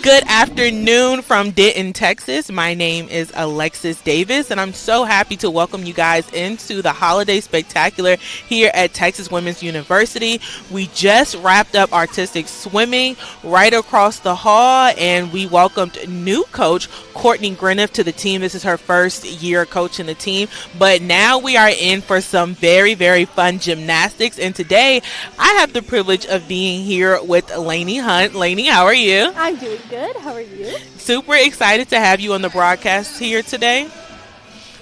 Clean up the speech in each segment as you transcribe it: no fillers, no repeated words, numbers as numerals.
Good afternoon from Denton, Texas. My name is Alexis Davis, and I'm so happy to welcome you guys into the Holiday Spectacular here at Texas Women's University. We just wrapped up artistic swimming right across the hall, and we welcomed new coach Courtney Greniff to the team. This is her first year coaching the team, but now we are in for some very, very fun gymnastics. And today, I have the privilege of being here with Lainey Hunt. Lainey, how are you? I'm doing good. How are you? Super excited to have you on the broadcast here today.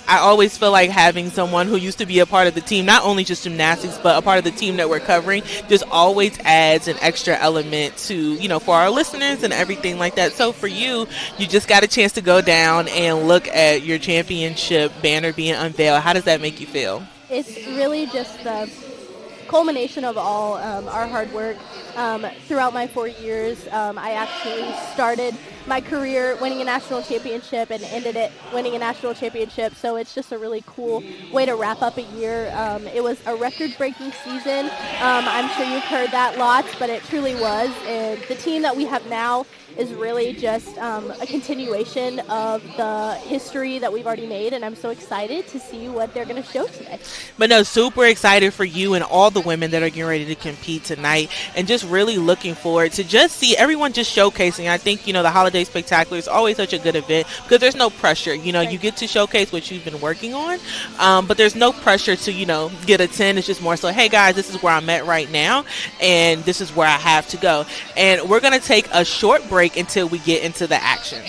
I always feel like having someone who used to be a part of the team, not only just gymnastics, but a part of the team that we're covering, just always adds an extra element to, for our listeners and everything like that. So for you, you just got a chance to go down and look at your championship banner being unveiled. How does that make you feel? It's really just the culmination of all our hard work throughout my 4 years. I actually started my career winning a national championship and ended it winning a national championship. So it's just a really cool way to wrap up a year. It was a record-breaking season. I'm sure you've heard that lots, but it truly was. And the team that we have now is really just a continuation of the history that we've already made, and I'm so excited to see what they're going to show today. But no, super excited for you and all the women that are getting ready to compete tonight, and just really looking forward to just see everyone just showcasing. I think, the Holiday Spectacular is always such a good event because there's no pressure. You get to showcase what you've been working on, but there's no pressure to, get a 10. It's just more so, hey guys, this is where I'm at right now, and this is where I have to go. And we're going to take a short break until we get into the action.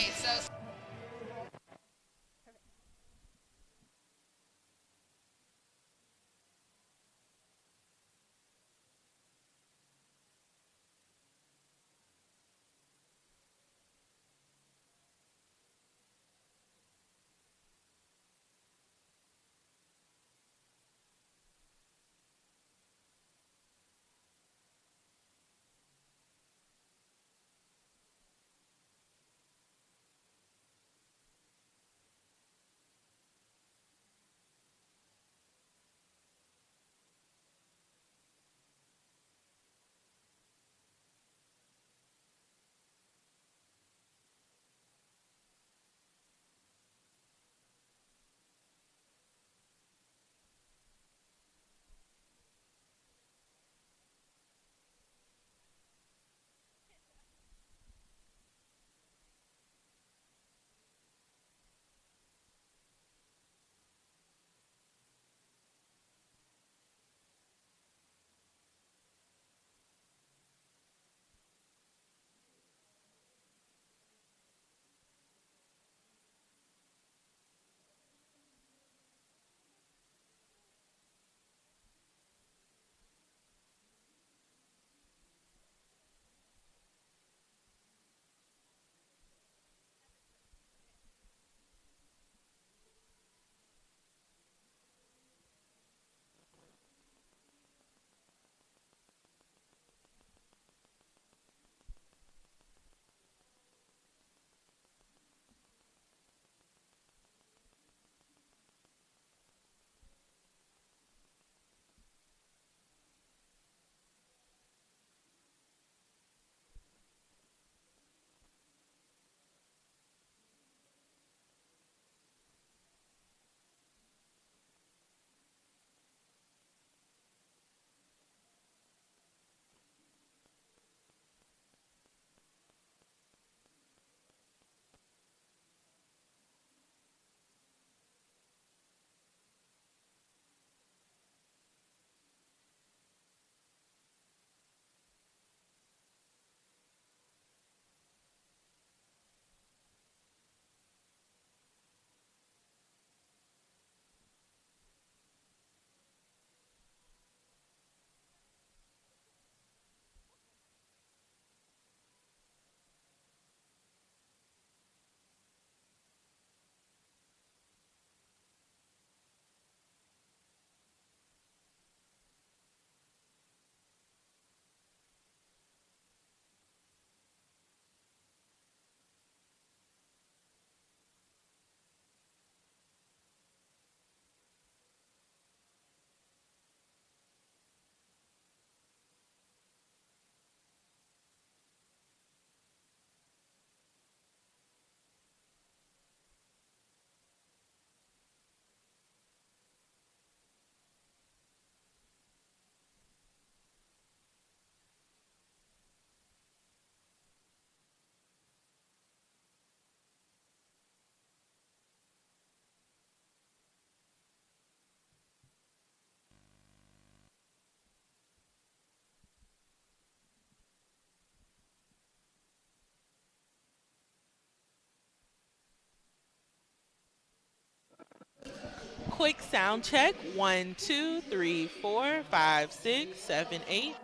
quick sound check. 1, 2, 3, 4, 5, 6, 7, 8.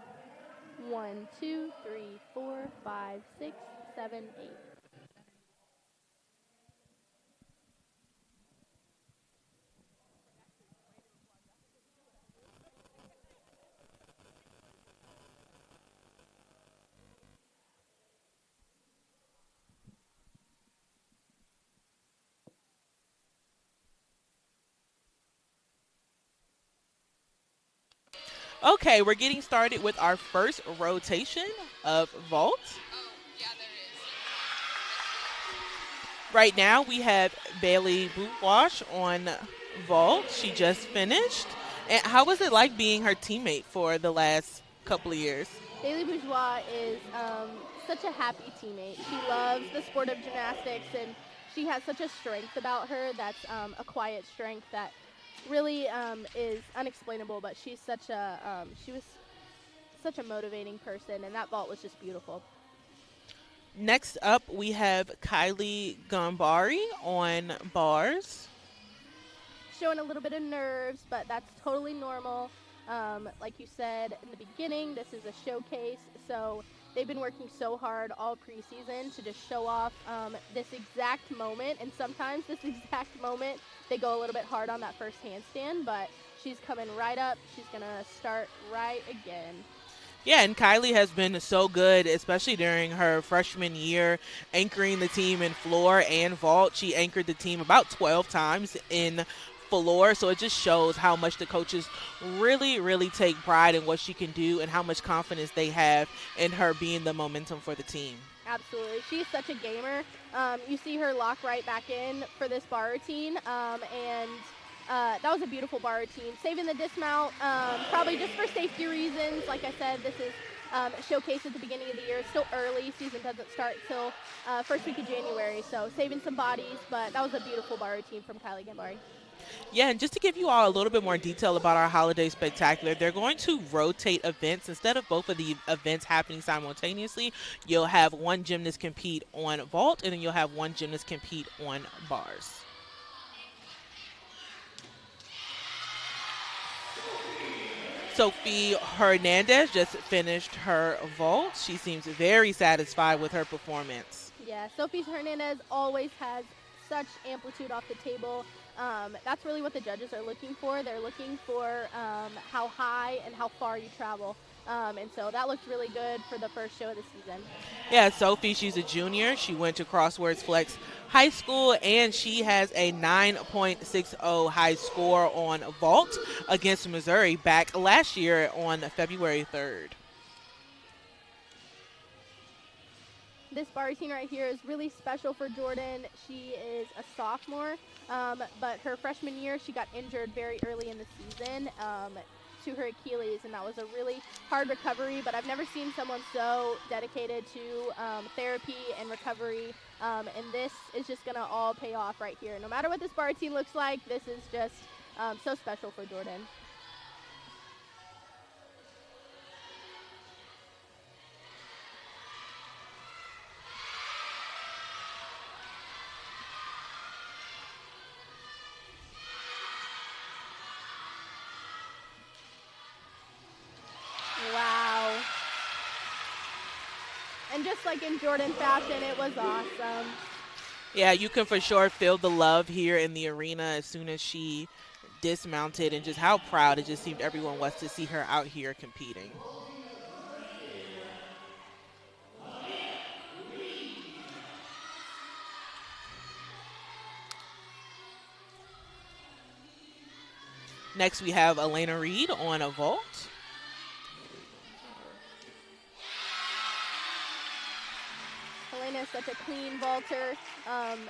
1, 2, 3, 4, 5, 6, 7, 8. Okay, we're getting started with our first rotation of vault. Right now, we have Bailey Bootwash on vault. She just finished. And how was it like being her teammate for the last couple of years? Bailey Bourgeois is such a happy teammate. She loves the sport of gymnastics, and she has such a strength about her that's a quiet strength that really is unexplainable. But she was such a motivating person, and that vault was just beautiful. Next up, we have Kylie Gambari on bars. Showing a little bit of nerves, but that's totally normal. Like you said in the beginning, this is a showcase, so they've been working so hard all preseason to just show off this exact moment, and sometimes this exact moment they go a little bit hard on that first handstand, but she's coming right up. She's gonna start right again. Yeah, and Kylie has been so good, especially during her freshman year, anchoring the team in floor and vault. She anchored the team about 12 times in floor, so it just shows how much the coaches really, really take pride in what she can do and how much confidence they have in her being the momentum for the team. Absolutely. She's such a gamer. You see her lock right back in for this bar routine, and that was a beautiful bar routine. Saving the dismount, probably just for safety reasons. Like I said, this is a showcase at the beginning of the year. It's still early. Season doesn't start till first week of January, so saving some bodies, but that was a beautiful bar routine from Kylie Gambari. Yeah, and just to give you all a little bit more detail about our holiday spectacular, they're going to rotate events. Instead of both of the events happening simultaneously, you'll have one gymnast compete on vault, and then you'll have one gymnast compete on bars. Sophie Hernandez just finished her vault. She seems very satisfied with her performance. Yeah, Sophie Hernandez always has such amplitude off the table. That's really what the judges are looking for. They're looking for how high and how far you travel. And so that looked really good for the first show of the season. Yeah, Sophie, she's a junior. She went to Crosswords Flex High School, and she has a 9.60 high score on vault against Missouri back last year on February 3rd. This bar routine right here is really special for Jordan. She is a sophomore, but her freshman year she got injured very early in the season to her Achilles, and that was a really hard recovery. But I've never seen someone so dedicated to therapy and recovery, and this is just going to all pay off right here. No matter what this bar routine looks like, this is just so special for Jordan. Wow. And just like in Jordan fashion, it was awesome. Yeah, you can for sure feel the love here in the arena as soon as she dismounted, and just how proud it just seemed everyone was to see her out here competing. Next, we have Elena Reed on a vault. Helena is such a clean vaulter.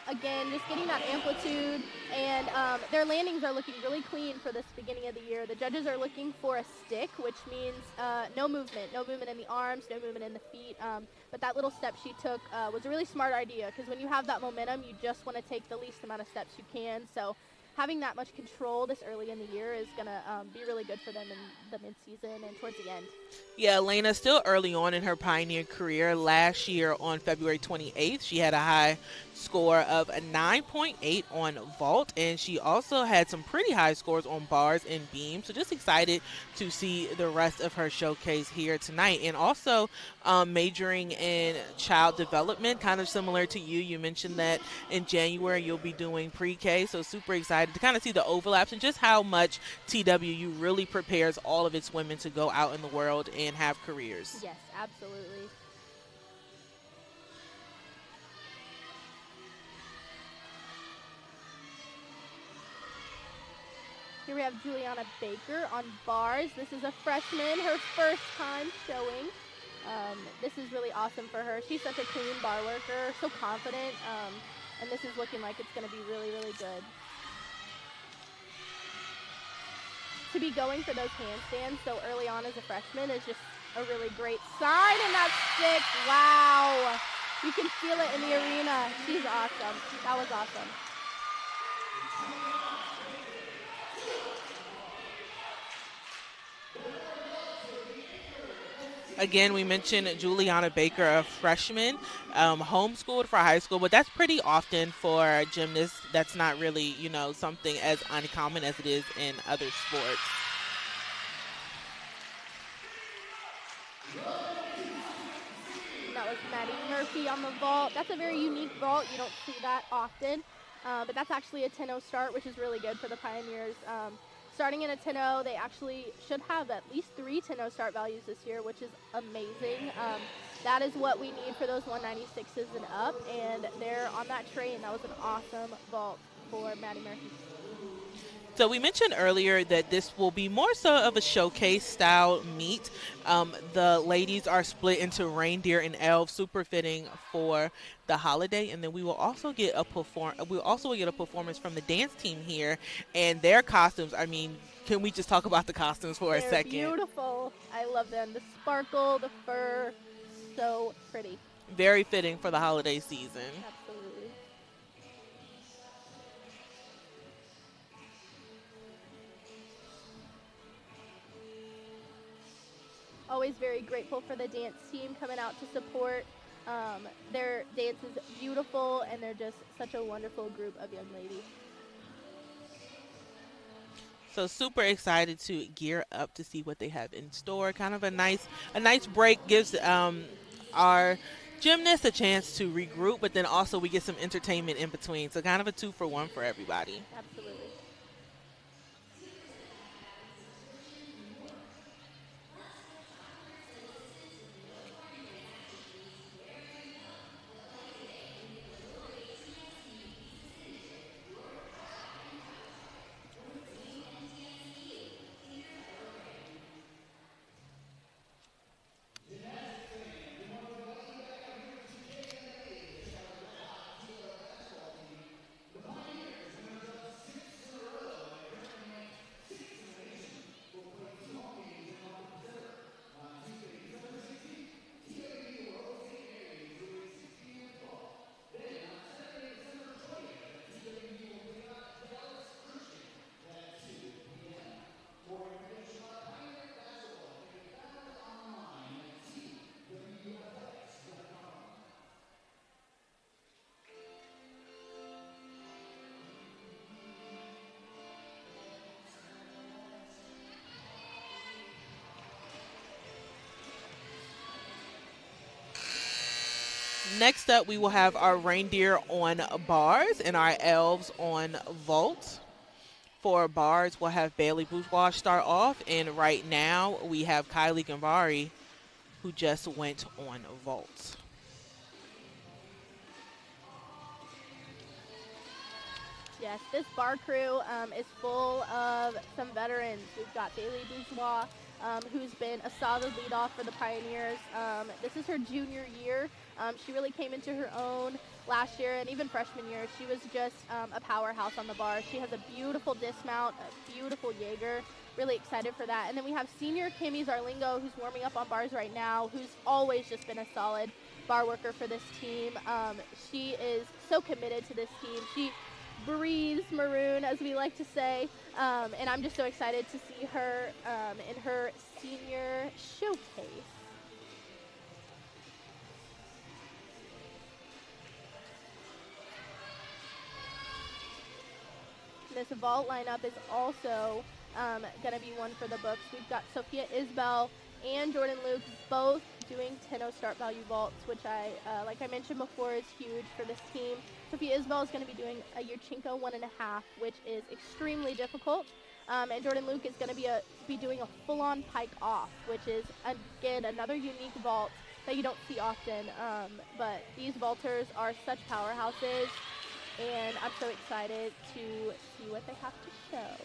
Again, just getting that amplitude, and their landings are looking really clean for this beginning of the year. The judges are looking for a stick, which means no movement in the arms, no movement in the feet. But that little step she took was a really smart idea, because when you have that momentum, you just want to take the least amount of steps you can. So having that much control this early in the year is going to be really good for them in the midseason and towards the end. Yeah, Elena still early on in her Pioneer career. Last year on February 28th, she had a high score of a 9.8 on vault, and she also had some pretty high scores on bars and beams. So just excited to see the rest of her showcase here tonight. And also majoring in child development, kind of similar to you. You mentioned that in January you'll be doing pre-K, so super excited to kind of see the overlaps and just how much TWU really prepares all of its women to go out in the world and have careers. Yes, absolutely. Here we have Juliana Baker on bars. This is a freshman, her first time showing. This is really awesome for her. She's such a clean bar worker, so confident, and this is looking like it's going to be really, really good. To be going for those handstands so early on as a freshman is just a really great sign, and that's six. Wow. You can feel it in the arena. She's awesome. That was awesome. Again, we mentioned Juliana Baker, a freshman, homeschooled for high school, but that's pretty often for gymnasts. That's not really, something as uncommon as it is in other sports. And that was Maddie Murphy on the vault. That's a very unique vault. You don't see that often, but that's actually a 10-0 start, which is really good for the Pioneers. Starting in a 10-0, they actually should have at least 3 10-0 start values this year, which is amazing. That is what we need for those 196s and up, and they're on that train. That was an awesome vault for Maddie Murphy. So we mentioned earlier that this will be more so of a showcase style meet. The ladies are split into reindeer and elves, super fitting for the holiday, and then we will also get a performance from the dance team here and their costumes. I mean, can we just talk about the costumes for a They're second? beautiful. I love them. The sparkle, the fur, so pretty. Very fitting for the holiday season. Absolutely. Always very grateful for the dance team coming out to support. Their dance is beautiful, and they're just such a wonderful group of young ladies. So super excited to gear up to see what they have in store. Kind of a nice break gives our gymnasts a chance to regroup, but then also we get some entertainment in between. So kind of a 2-for-1 for everybody. Absolutely. Next up, we will have our reindeer on bars and our elves on vault. For bars, we'll have Bailey Bourgeois start off, and right now we have Kylie Gambari, who just went on vault. Yes, this bar crew is full of some veterans. We've got Bailey Bourgeois, who's been a solid leadoff for the Pioneers. This is her junior year. She really came into her own last year, and even freshman year. She was just a powerhouse on the bar. She has a beautiful dismount, a beautiful Jaeger. Really excited for that. And then we have senior Kimmy Zarlingo, who's warming up on bars right now, who's always just been a solid bar worker for this team. She is so committed to this team. She breathes maroon, as we like to say, and I'm just so excited to see her in her senior showcase. this vault lineup is also going to be one for the books. We've got Sophia Isbell and Jordan Luke both doing 10-0 start value vaults, which like I mentioned before, is huge for this team. Sophia Isbell is going to be doing a Yurchenko 1.5, which is extremely difficult. And Jordan Luke is going to be doing a full-on pike off, which is, again, another unique vault that you don't see often. But these vaulters are such powerhouses, and I'm so excited to see what they have to show.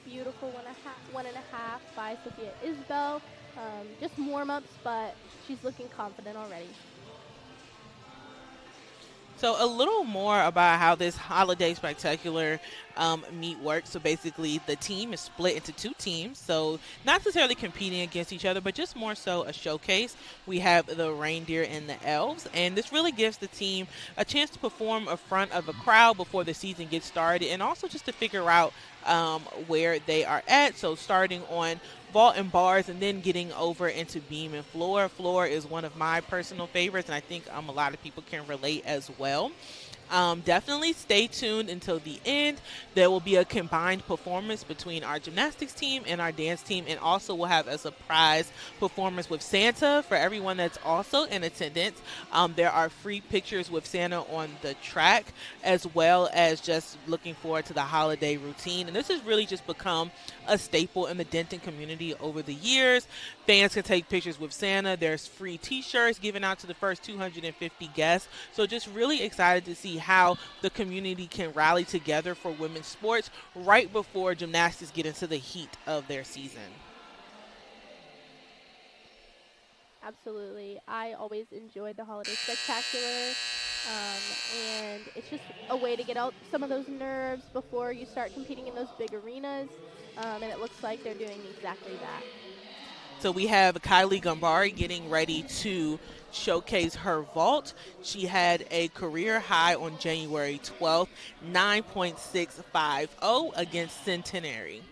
Beautiful 1.5 by Sophia Isbell. Just warm-ups, but she's looking confident already. So a little more about how this holiday spectacular meet works. So basically, the team is split into two teams. So not necessarily competing against each other, but just more so a showcase. We have the reindeer and the elves, and this really gives the team a chance to perform in front of a crowd before the season gets started, and also just to figure out where they are at. So starting on vault and bars, and then getting over into beam and floor. Floor is one of my personal favorites, and I think a lot of people can relate as well. Definitely stay tuned until the end. There will be a combined performance between our gymnastics team and our dance team, and also we'll have a surprise performance with Santa for everyone that's also in attendance. There are free pictures with Santa on the track, as well as just looking forward to the holiday routine. And this has really just become a staple in the Denton community over the years. Fans can take pictures with Santa. There's free t-shirts given out to the first 250 guests. So just really excited to see how the community can rally together for women's sports right before gymnastics get into the heat of their season. Absolutely. I always enjoy the Holiday Spectacular. And it's just a way to get out some of those nerves before you start competing in those big arenas. And it looks like they're doing exactly that. So we have Kylie Gambari getting ready to showcase her vault. She had a career high on January 12th, 9.650 against Centenary.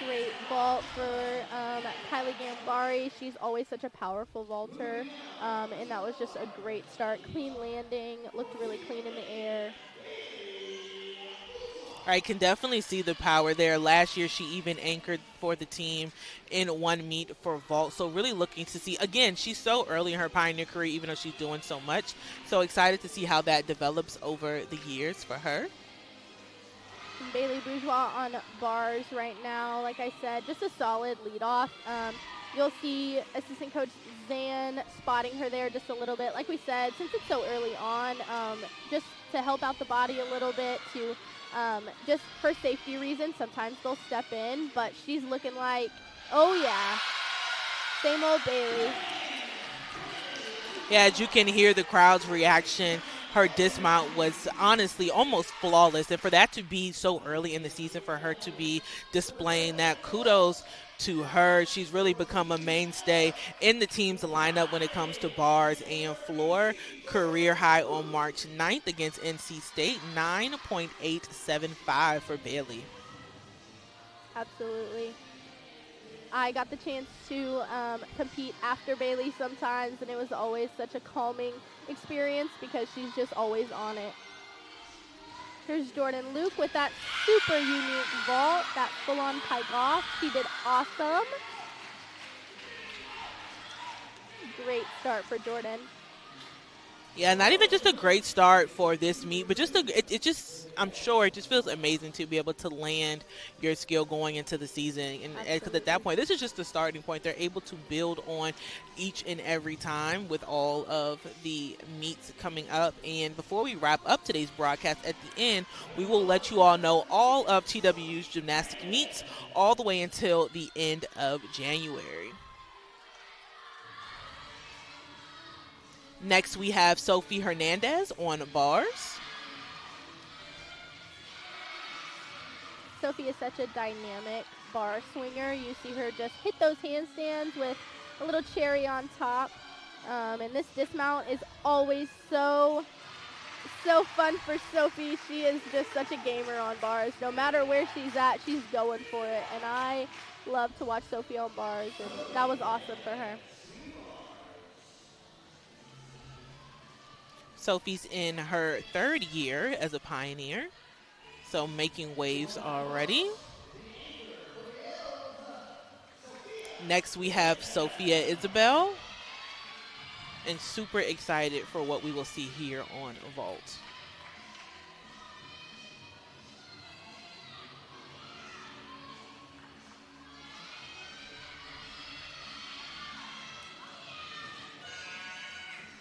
Great vault for Kylie Gambari. She's always such a powerful vaulter, and that was just a great start. Clean landing, looked really clean in the air. I can definitely see the power there. Last year, she even anchored for the team in one meet for vault. So really looking to see, again, she's so early in her Pioneer career, even though she's doing so much. So excited to see how that develops over the years for her. Bailey Bourgeois on bars right now. Like I said, just a solid leadoff. You'll see assistant coach Zan spotting her there just a little bit. Like we said, since it's so early on, just to help out the body a little bit, to just for safety reasons, sometimes they'll step in, but she's looking like, oh yeah, same old Bailey. Yeah, as you can hear the crowd's reaction her dismount was honestly almost flawless. And for that to be so early in the season, for her to be displaying that, kudos to her. She's really become a mainstay in the team's lineup when it comes to bars and floor. Career high on March 9th against NC State, 9.875 for Bailey. Absolutely. I got the chance to compete after Bailey sometimes, and it was always such a calming experience because she's just always on it. Here's Jordan Luke with that super unique vault, that full-on pike off. She did awesome. Great start for Jordan. Yeah, not even just a great start for this meet, but just it just, I'm sure it just feels amazing to be able to land your skill going into the season. And because at that Absolutely. point, this is just the starting point. They're able to build on each and every time with all of the meets coming up. And before we wrap up today's broadcast, at the end, we will let you all know all of TWU's gymnastic meets all the way until the end of January. Next, we have Sophie Hernandez on bars. Sophie is such a dynamic bar swinger. You see her just hit those handstands with a little cherry on top. And this dismount is always so fun for Sophie. She is just such a gamer on bars. No matter where she's at, she's going for it. And I love to watch Sophie on bars, and that was awesome for her. Sophie's in her third year as a pioneer, so making waves already. Next, we have Sophia Isabel, and super excited for what we will see here on Vault.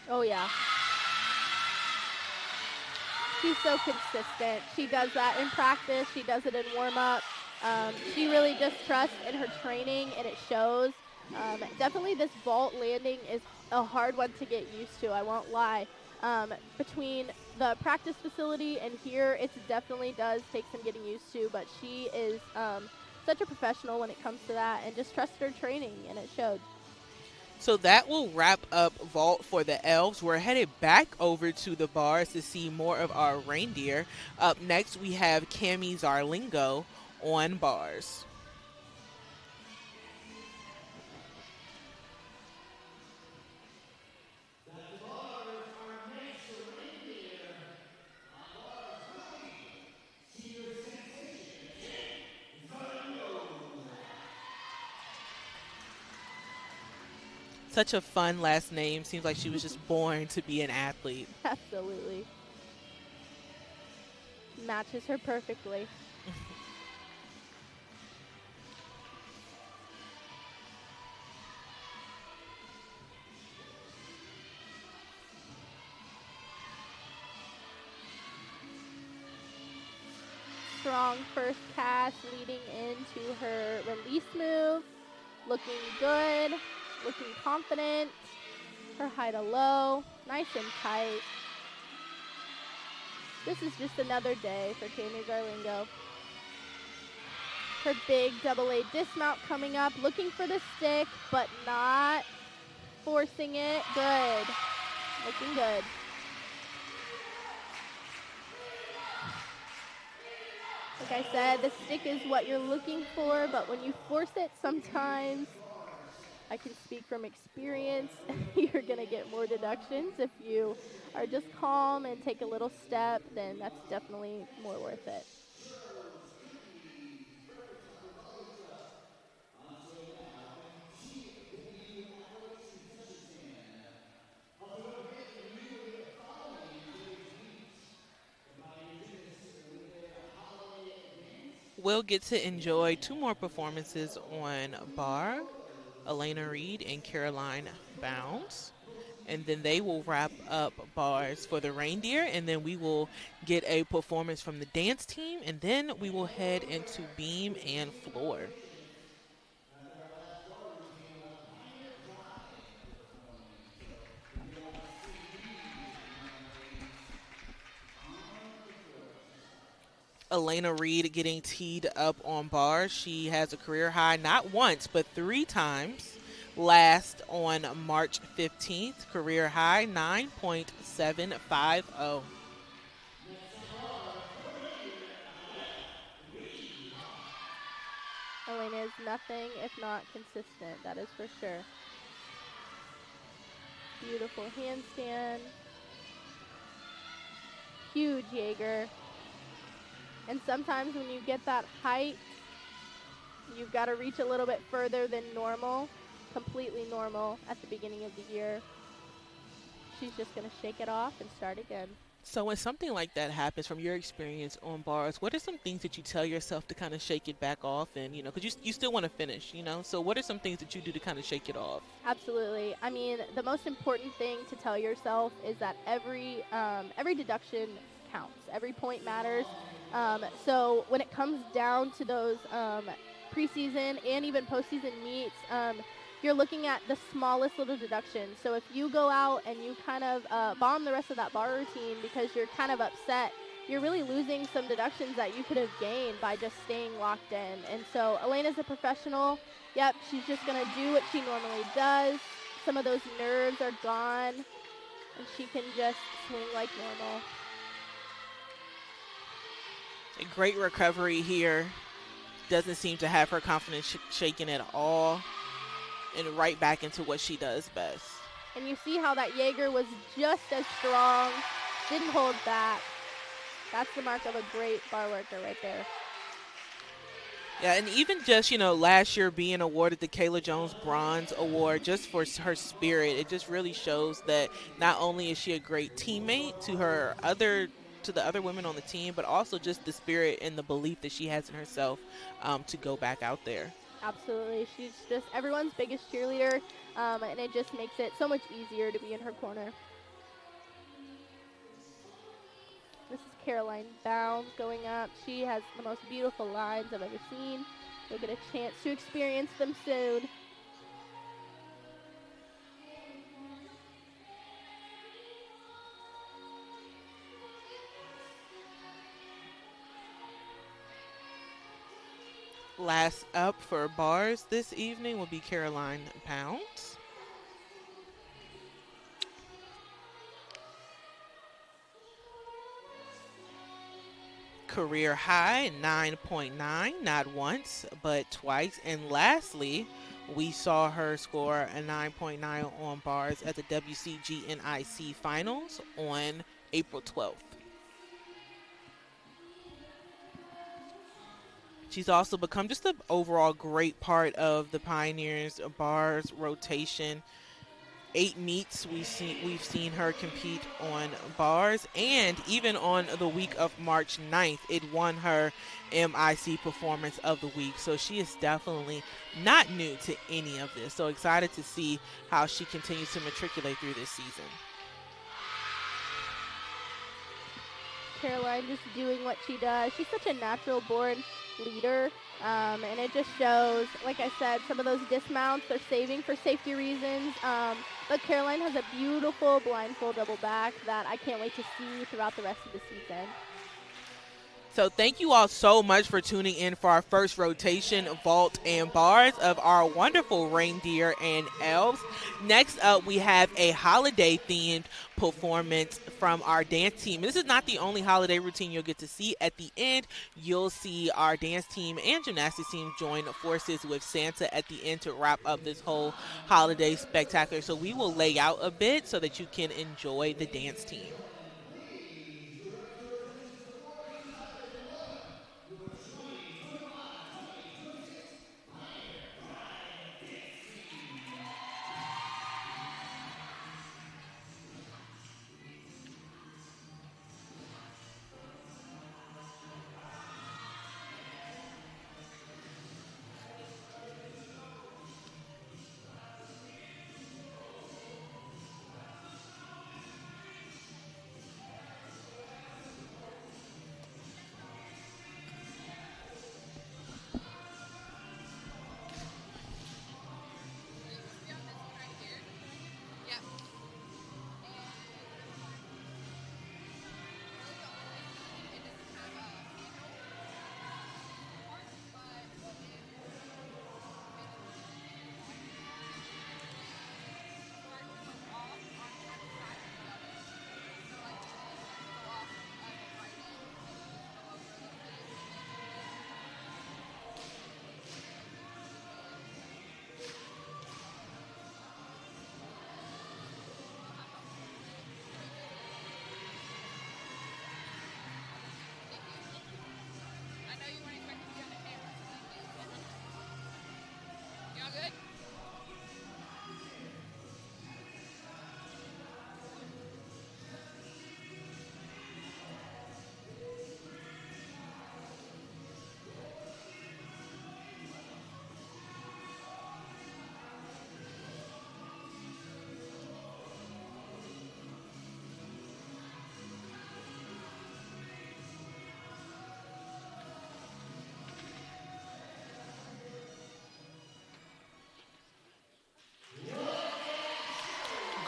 Oh, yeah. She's so consistent. She does that in practice. She does it in warm-up. She really just trusts in her training, and it shows. Definitely this vault landing is a hard one to get used to, I won't lie. Between the practice facility and here, it definitely does take some getting used to, but she is such a professional when it comes to that and just trusts her training, and it showed. So that will wrap up Vault for the Elves. We're headed back over to the bars to see more of our reindeer. Up next, we have Cami Zarlingo on bars. Such a fun last name. Seems like she was just born to be an athlete. Absolutely. Matches her perfectly. Strong first pass leading into her release move. Looking good, looking confident. Her high to low, nice and tight. This is just another day for Cami Zarlingo. Her big double A dismount coming up, looking for the stick, but not forcing it. Good, looking good. Like I said, the stick is what you're looking for, but when you force it, sometimes, I can speak from experience, you're going to get more deductions. If you are just calm and take a little step, then that's definitely more worth it. We'll get to enjoy two more performances on bar, Elena Reed and Caroline Bounds. And then they will wrap up bars for the reindeer, and then we will get a performance from the dance team, and then we will head into beam and floor. Elena Reed getting teed up on bars. She has a career high not once, but three times. Last on March 15th, career high 9.750. Elena is nothing if not consistent, that is for sure. Beautiful handstand. Huge Jaeger. And sometimes when you get that height, you've got to reach a little bit further than normal, completely normal at the beginning of the year. She's just going to shake it off and start again. So when something like that happens, from your experience on bars, what are some things that you tell yourself to kind of shake it back off? And because you still want to finish, so what are some things that you do to kind of shake it off? Absolutely. I mean, the most important thing to tell yourself is that every deduction counts. Every point matters. So when it comes down to those preseason and even postseason meets, you're looking at the smallest little deductions. So if you go out and you kind of bomb the rest of that bar routine because you're kind of upset, you're really losing some deductions that you could have gained by just staying locked in. And so Elena's a professional. Yep, she's just going to do what she normally does. Some of those nerves are gone, and she can just swing like normal. A great recovery here. Doesn't seem to have her confidence shaken at all. And right back into what she does best. And you see how that Jaeger was just as strong, didn't hold back. That's the mark of a great bar worker right there. Yeah, and even just, last year being awarded the Kayla Jones Bronze Award just for her spirit, it just really shows that not only is she a great teammate to the other women on the team, but also just the spirit and the belief that she has in herself to go back out there. Absolutely. She's just everyone's biggest cheerleader, and it just makes it so much easier to be in her corner. This is Caroline Bounds going up. She has the most beautiful lines I've ever seen. You'll get a chance to experience them soon. Last up for bars this evening will be Caroline Pounds. Career high 9.9, not once, but twice. And lastly, we saw her score a 9.9 on bars at the WCGNIC finals on April 12th. She's also become just an overall great part of the Pioneers bars rotation. 8 meets we've seen her compete on bars, and even on the week of March 9th, it won her MIC Performance of the Week. So she is definitely not new to any of this. So excited to see how she continues to matriculate through this season. Caroline just doing what she does. She's such a natural born leader, and it just shows, like I said, some of those dismounts they're saving for safety reasons. But Caroline has a beautiful blindfold double back that I can't wait to see throughout the rest of the season. So thank you all so much for tuning in for our first rotation, vault, and bars of our wonderful reindeer and elves. Next up, we have a holiday-themed performance from our dance team. This is not the only holiday routine you'll get to see. At the end, you'll see our dance team and gymnastics team join forces with Santa at the end to wrap up this whole holiday spectacular. So we will lay out a bit so that you can enjoy the dance team.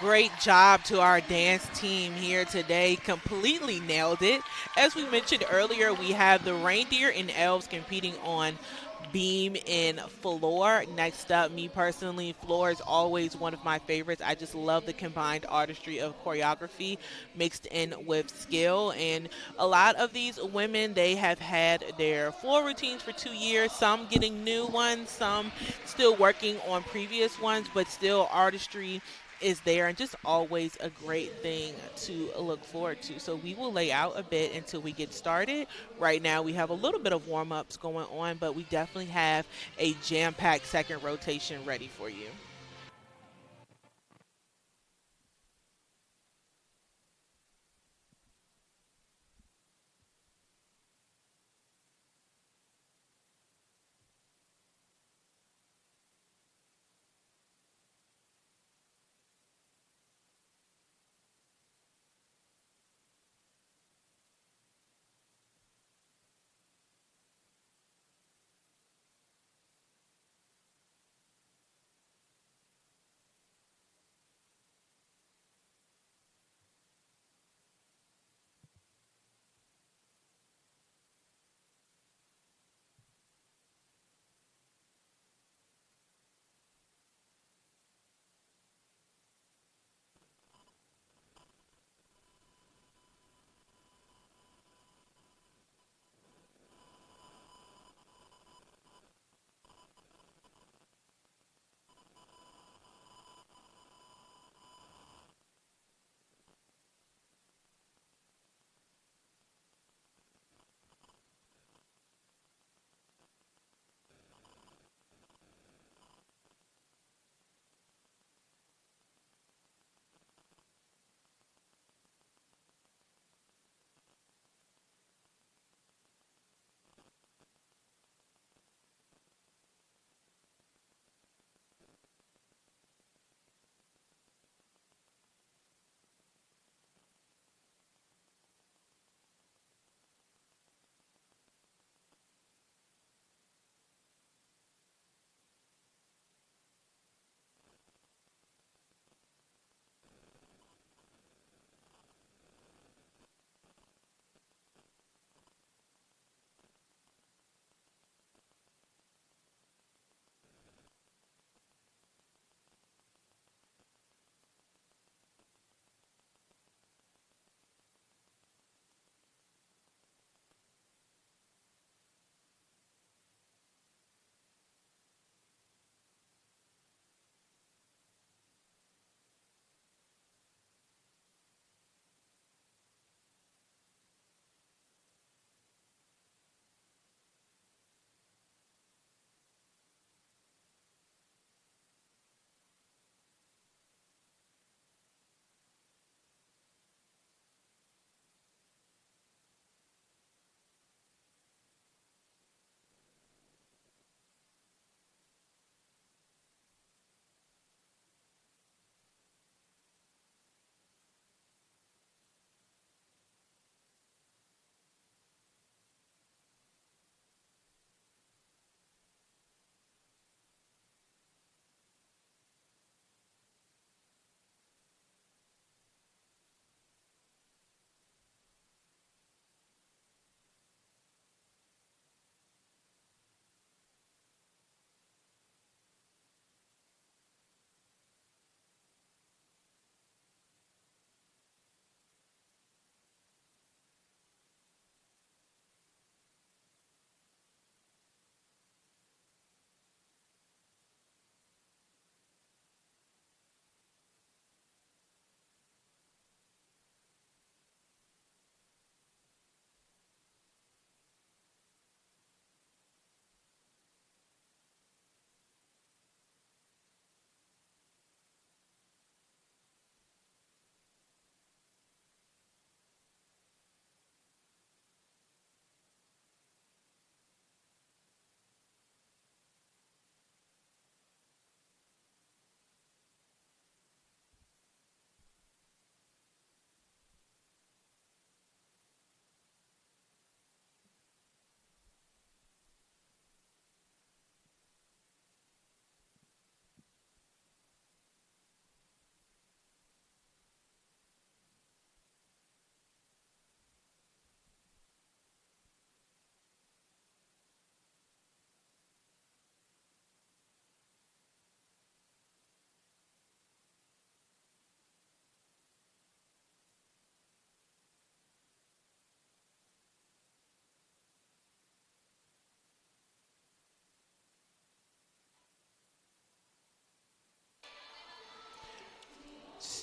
Great job to our dance team here today. Completely nailed it. As we mentioned earlier, we have the reindeer and elves competing on beam and floor. Next up, me personally, floor is always one of my favorites. I just love the combined artistry of choreography mixed in with skill. And a lot of these women, they have had their floor routines for 2 years, some getting new ones, some still working on previous ones, but still artistry is there and just always a great thing to look forward to. So we will lay out a bit until we get started. Right now we have a little bit of warm ups going on, but we definitely have a jam packed second rotation ready for you.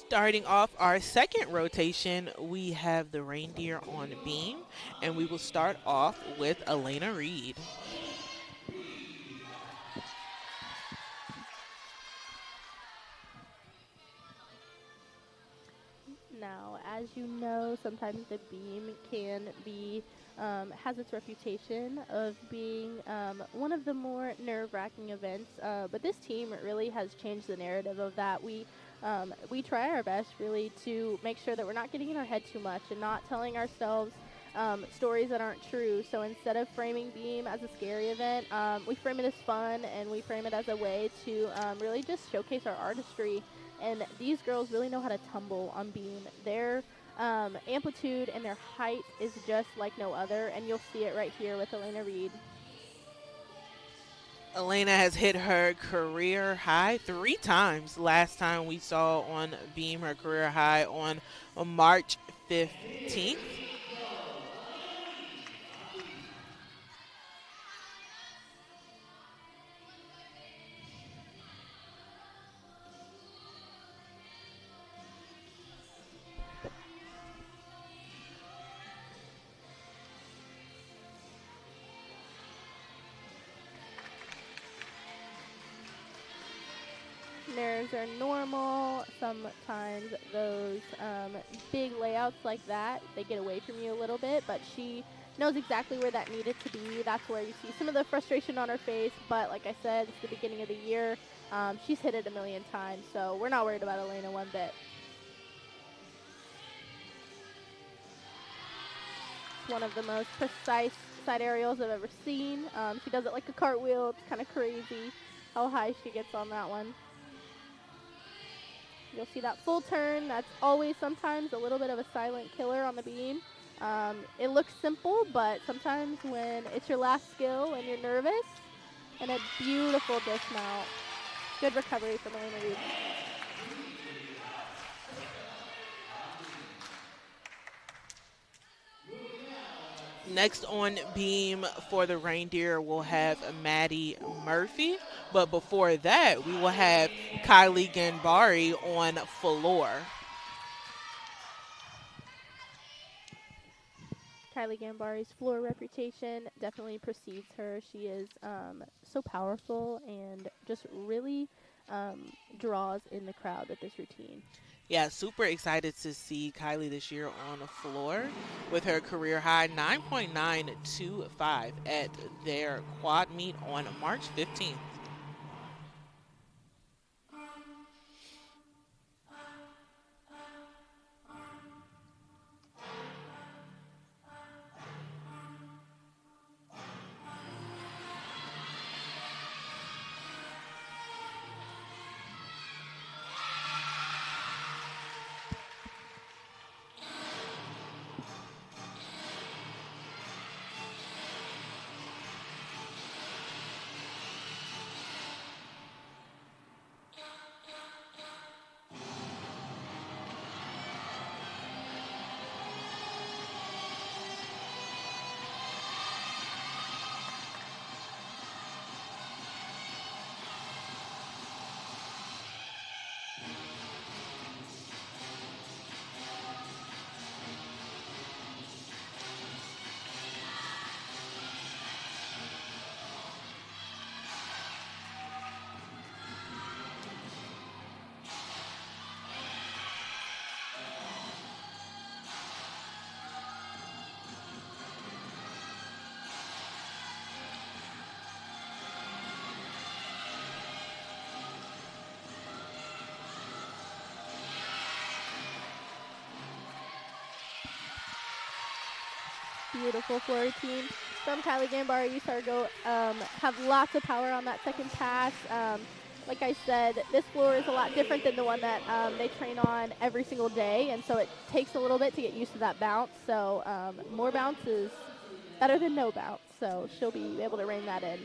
Starting off our second rotation, we have the reindeer on beam, and we will start off with Elena Reed. Now, as you know, sometimes the beam can be has its reputation of being one of the more nerve-wracking events. But this team really has changed the narrative of that. We try our best really to make sure that we're not getting in our head too much and not telling ourselves stories that aren't true. So instead of framing Beam as a scary event, we frame it as fun and we frame it as a way to really just showcase our artistry. And these girls really know how to tumble on Beam. Their amplitude and their height is just like no other, and you'll see it right here with Elena Reed. Elena has hit her career high 3 times. Last time we saw on beam her career high on March 15th. Nerves are normal. Sometimes those big layouts like that, they get away from you a little bit, but she knows exactly where that needed to be. That's where you see some of the frustration on her face, but like I said, it's the beginning of the year. She's hit it a million times, so we're not worried about Elena one bit. It's one of the most precise side aerials I've ever seen. She does it like a cartwheel. It's kind of crazy how high she gets on that one. You'll see that full turn. That's always sometimes a little bit of a silent killer on the beam. It looks simple, but sometimes when it's your last skill and you're nervous, and a beautiful dismount. Good recovery from Elena Reed. Next on beam for the reindeer, we'll have Maddie Murphy. But before that, we will have Kylie Ganbari on floor. Kylie Gambari's floor reputation definitely precedes her. She is so powerful and just really draws in the crowd with this routine. Yeah, super excited to see Kylie this year on the floor with her career high 9.925 at their quad meet on March 15th. Beautiful floor routine from Kylie Gambari. You start to go have lots of power on that second pass. Like I said, this floor is a lot different than the one that they train on every single day, and so it takes a little bit to get used to that bounce. So more bounce is better than no bounce. So she'll be able to rein that in.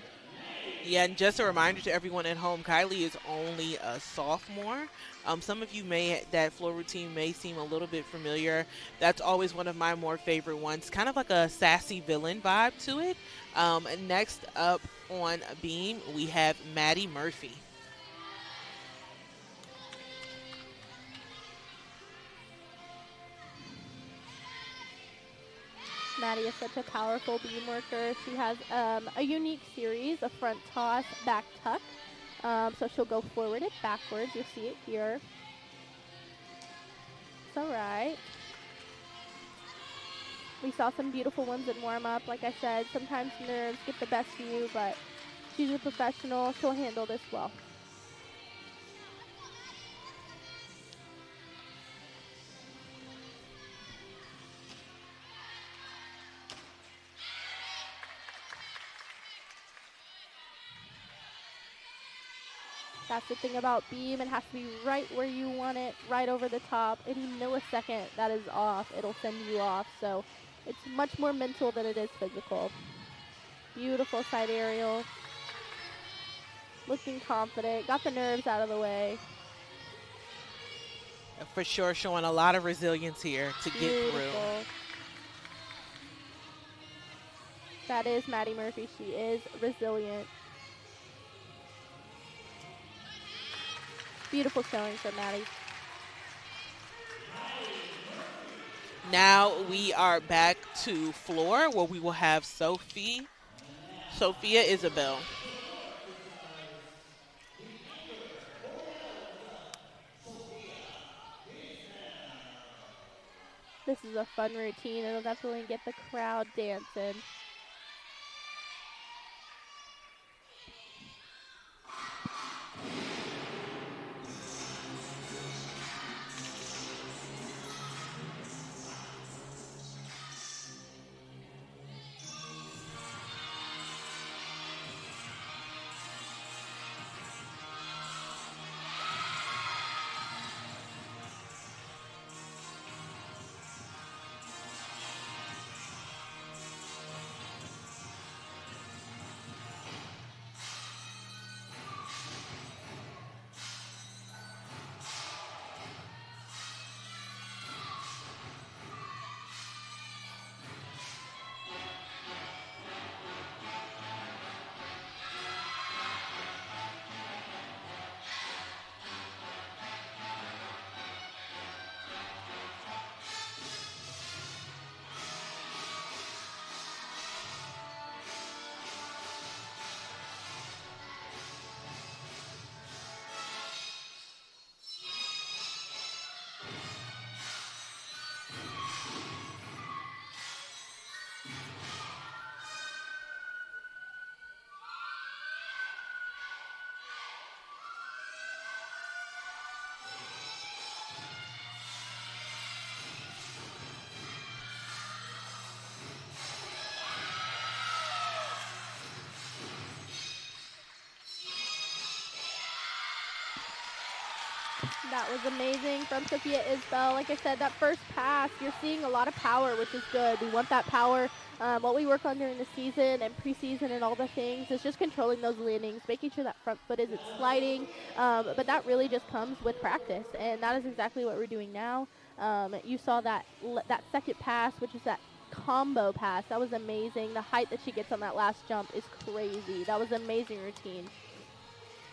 Yeah, and just a reminder to everyone at home, Kylie is only a sophomore. Some of you may that floor routine may seem a little bit familiar. That's always one of my more favorite ones. Kind of like a sassy villain vibe to it. Next up on beam, we have Maddie Murphy. Maddie is such a powerful beam worker. She has a unique series, a front toss, back tuck. So she'll go forward and backwards. You'll see it here. It's all right. We saw some beautiful ones in warm-up. Like I said, sometimes nerves get the best of you, but she's a professional. She'll handle this well. That's the thing about beam. It has to be right where you want it, right over the top. Any millisecond that is off, it'll send you off. So it's much more mental than it is physical. Beautiful side aerial. Looking confident. Got the nerves out of the way. For sure, showing a lot of resilience here to get through. Beautiful. That is Maddie Murphy. She is resilient. Beautiful showing from Maddie. Now we are back to floor where we will have Sophia Isabel. This is a fun routine. It'll definitely get the crowd dancing. That was amazing from Sophia Isbell. Like I said, that first pass, you're seeing a lot of power, which is good. We want that power. What we work on during the season and preseason and all the things is just controlling those landings, making sure that front foot isn't sliding. But that really just comes with practice, and that is exactly what we're doing now. You saw that second pass, which is that combo pass. That was amazing. The height that she gets on that last jump is crazy. That was an amazing routine.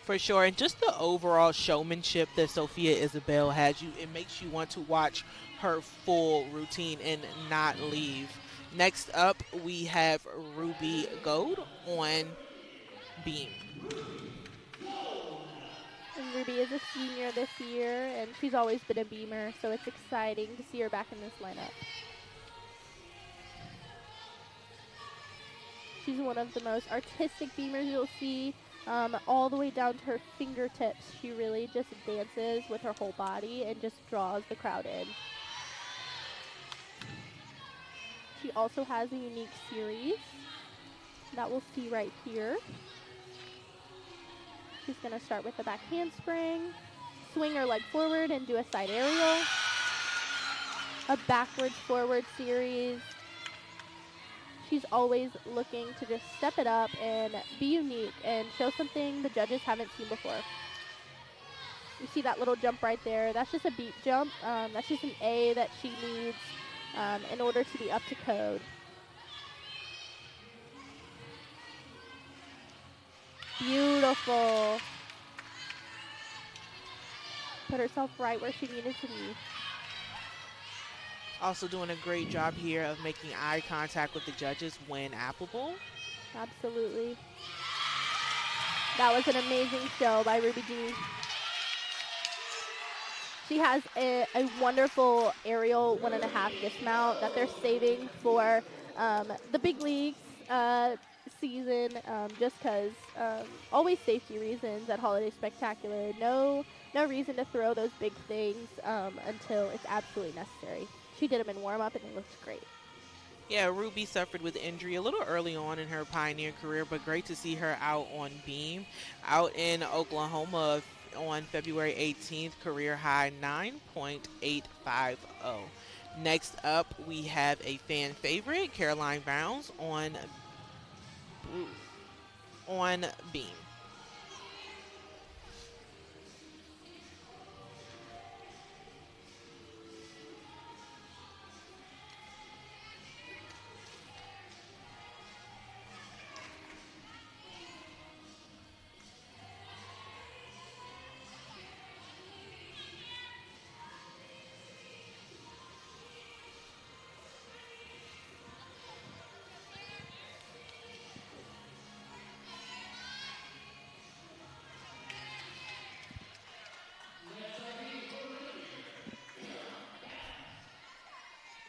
For sure, and just the overall showmanship that Sophia Isabel has, it makes you want to watch her full routine and not leave. Next up, we have Ruby Gold on beam. And Ruby is a senior this year, and she's always been a beamer, so it's exciting to see her back in this lineup. She's one of the most artistic beamers you'll see, all the way down to her fingertips. She really just dances with her whole body and just draws the crowd in. She also has a unique series that we'll see right here. She's going to start with the back handspring, swing her leg forward and do a side aerial, a backwards forward series. She's always looking to just step it up and be unique and show something the judges haven't seen before. You see that little jump right there. That's just a beat jump. That's just an A that she needs in order to be up to code. Beautiful. Put herself right where she needed to be. Also doing a great job here of making eye contact with the judges when applicable. Absolutely. That was an amazing show by Ruby G. She has a wonderful aerial 1.5 dismount that they're saving for the big leagues season, just because always safety reasons at Holiday Spectacular. No reason to throw those big things until it's absolutely necessary. She did them in warm up and they looked great. Yeah, Ruby suffered with injury a little early on in her Pioneer career, but great to see her out on beam. Out in Oklahoma on February 18th, career high 9.850. Next up, we have a fan favorite, Caroline Bounds on beam.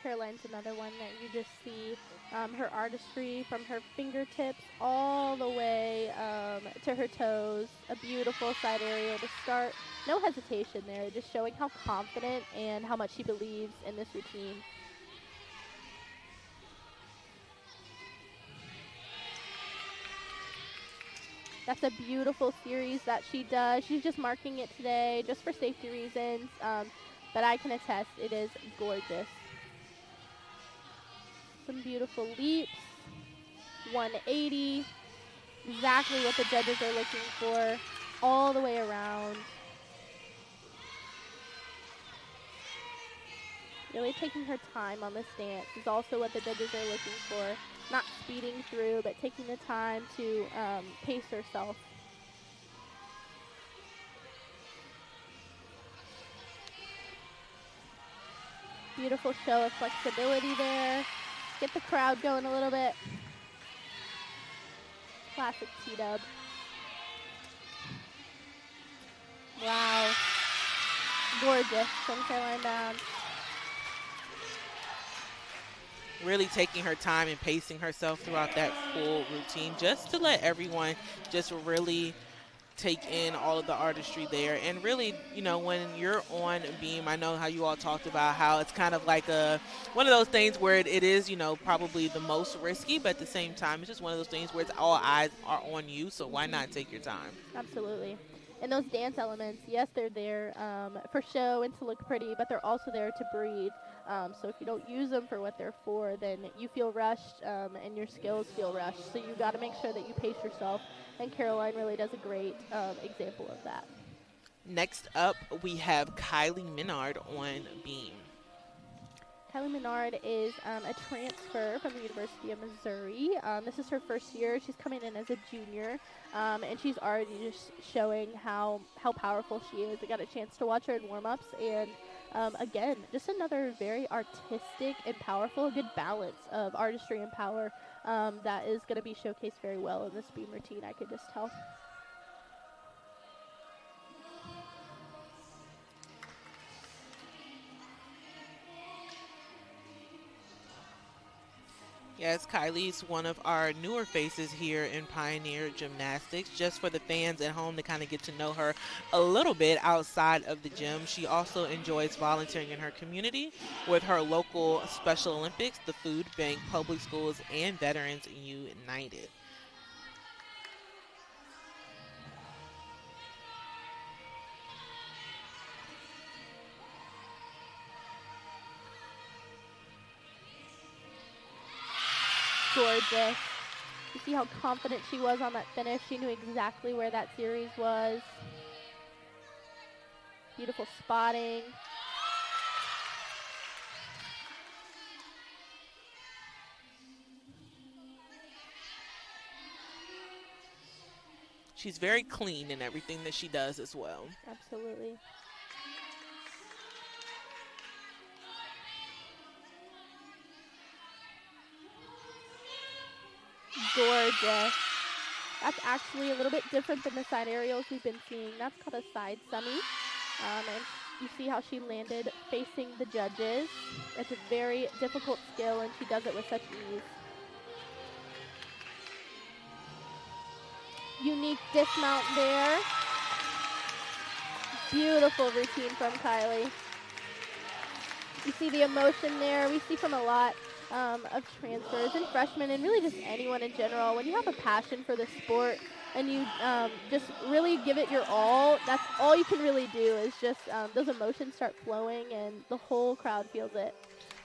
Caroline's another one that you just see her artistry from her fingertips all the way to her toes. A beautiful side aerial to start. No hesitation there, just showing how confident and how much she believes in this routine. That's a beautiful series that she does. She's just marking it today just for safety reasons, but I can attest it is gorgeous. Some beautiful leaps, 180, exactly what the judges are looking for, all the way around. Really taking her time on this dance is also what the judges are looking for. Not speeding through, but taking the time to pace herself. Beautiful show of flexibility there. Get the crowd going a little bit. Classic T-dub. Wow. Gorgeous from Caroline Bounds. Really taking her time and pacing herself throughout that full routine just to let everyone just really take in all of the artistry there. And really, when you're on beam, I know how you all talked about how it's kind of like one of those things where it is, probably the most risky, but at the same time it's just one of those things where it's all eyes are on you, so why not take your time? Absolutely. And those dance elements, yes, they're there for show and to look pretty, but they're also there to breathe. So if you don't use them for what they're for, then you feel rushed and your skills feel rushed. So you got to make sure that you pace yourself. And Caroline really does a great example of that. Next up, we have Kylie Minard on beam. Kylie Menard is a transfer from the University of Missouri. This is her first year. She's coming in as a junior, and she's already just showing how powerful she is. I got a chance to watch her in warm-ups, and again, just another very artistic and powerful, good balance of artistry and power that is going to be showcased very well in this beam routine, I could just tell. Yes, Kylie's one of our newer faces here in Pioneer Gymnastics. Just for the fans at home to kind of get to know her a little bit outside of the gym. She also enjoys volunteering in her community with her local Special Olympics, the Food Bank, Public Schools, and Veterans United. Gorgeous. You see how confident she was on that finish. She knew exactly where that series was. Beautiful spotting. She's very clean in everything that she does as well. Absolutely. Gorgeous. That's actually a little bit different than the side aerials we've been seeing. That's called a side summy. And you see how she landed facing the judges. It's a very difficult skill, and she does it with such ease. Unique dismount there. Beautiful routine from Kylie. You see the emotion there. We see from a lot of transfers and freshmen and really just anyone in general. When you have a passion for the sport and you just really give it your all, that's all you can really do is just those emotions start flowing and the whole crowd feels it.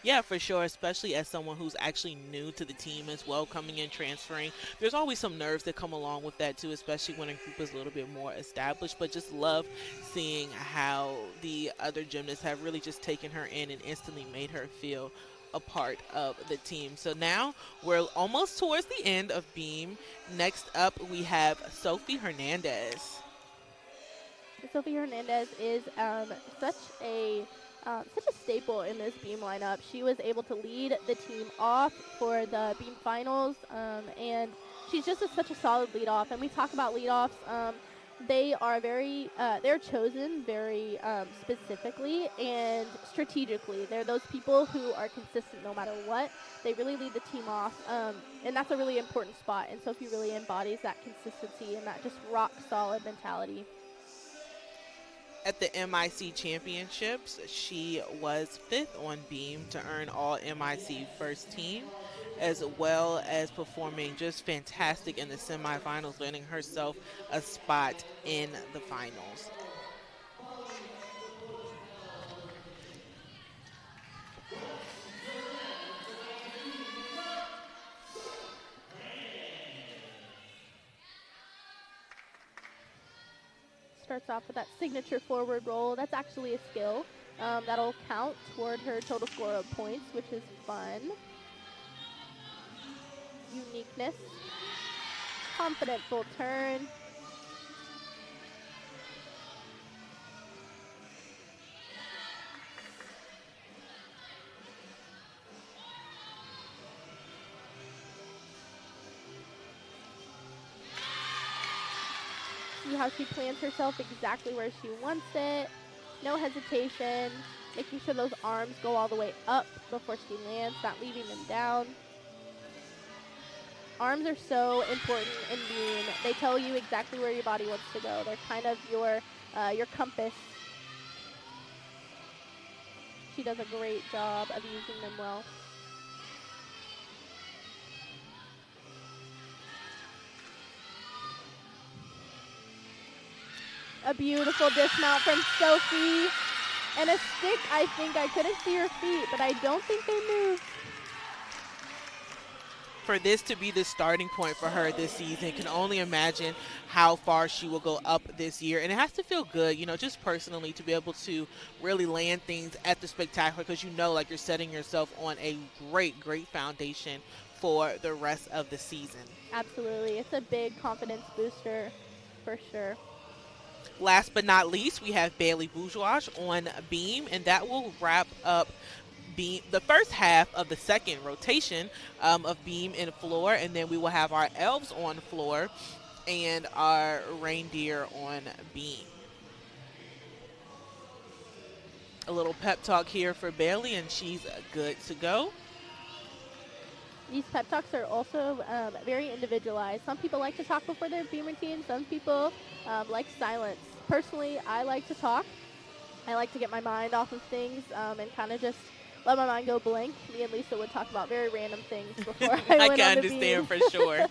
Yeah, for sure, especially as someone who's actually new to the team as well, coming in, transferring. There's always some nerves that come along with that too, especially when a group is a little bit more established. But just love seeing how the other gymnasts have really just taken her in and instantly made her feel a part of the team. So now we're almost towards the end of Beam. Next up, we have Sophie Hernandez. Sophie Hernandez is such a staple in this beam lineup. She was able to lead the team off for the beam finals, and she's just such a solid lead off. And we talk about lead offs. They are they're chosen very specifically and strategically. They're those people who are consistent no matter what. They really lead the team off, and that's a really important spot. And Sophie really embodies that consistency and that just rock solid mentality. At the MIC Championships, she was fifth on beam to earn all MIC first team, as well as performing just fantastic in the semifinals, landing herself a spot in the finals. Starts off with that signature forward roll. That's actually a skill that'll count toward her total score of points, which is fun. Uniqueness. Confident full turn. See how she plants herself exactly where she wants it. No hesitation. Making sure those arms go all the way up before she lands, not leaving them down. Arms are so important in beam. They tell you exactly where your body wants to go. They're kind of your compass. She does a great job of using them well. A beautiful dismount from Sophie. And a stick, I think. I couldn't see her feet, but I don't think they moved. For this to be the starting point for her this season, can only imagine how far she will go up this year. And it has to feel good, just personally to be able to really land things at the spectacular, because like you're setting yourself on a great, great foundation for the rest of the season. Absolutely. It's a big confidence booster for sure. Last but not least, we have Bailey Bourgeois on beam, and that will wrap up beam the first half of the second rotation of beam and floor, and then we will have our elves on floor and our reindeer on beam. A little pep talk here for Bailey, and she's good to go. These pep talks are also very individualized. Some people like to talk before their beam routine. Some people like silence. Personally, I like to talk. I like to get my mind off of things and kind of just let my mind go blank. Me and Lisa would talk about very random things before I I went can on the beam. understand for sure.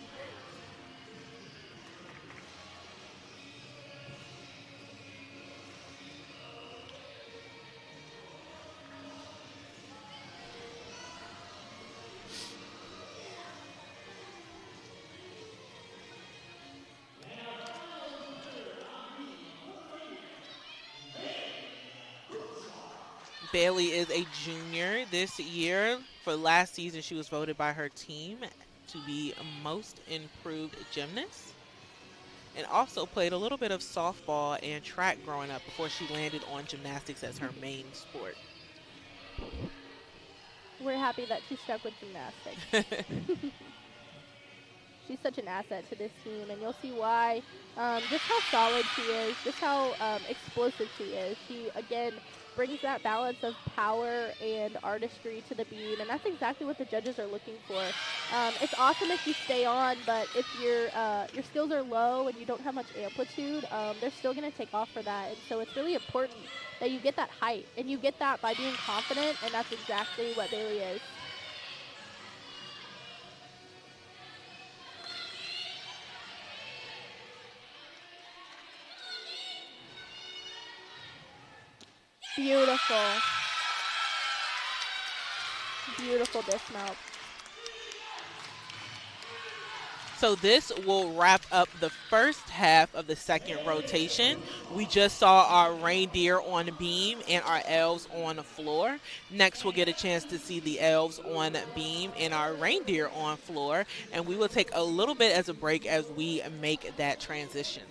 Bailey is a junior this year. For last season, she was voted by her team to be most improved gymnast, and also played a little bit of softball and track growing up before she landed on gymnastics as her main sport. We're happy that she stuck with gymnastics. she's such an asset to this team, and you'll see why. Just how solid she is, just how explosive she is. She again brings that balance of power and artistry to the beam, and that's exactly what the judges are looking for. It's awesome if you stay on, but if your skills are low and you don't have much amplitude, they're still going to take off for that. And so it's really important that you get that height, and you get that by being confident, and that's exactly what Bailey is. Beautiful. Beautiful dismount. So this will wrap up the first half of the second rotation. We just saw our reindeer on the beam and our elves on the floor. Next, we'll get a chance to see the elves on beam and our reindeer on floor. And we will take a little bit as a break as we make that transition.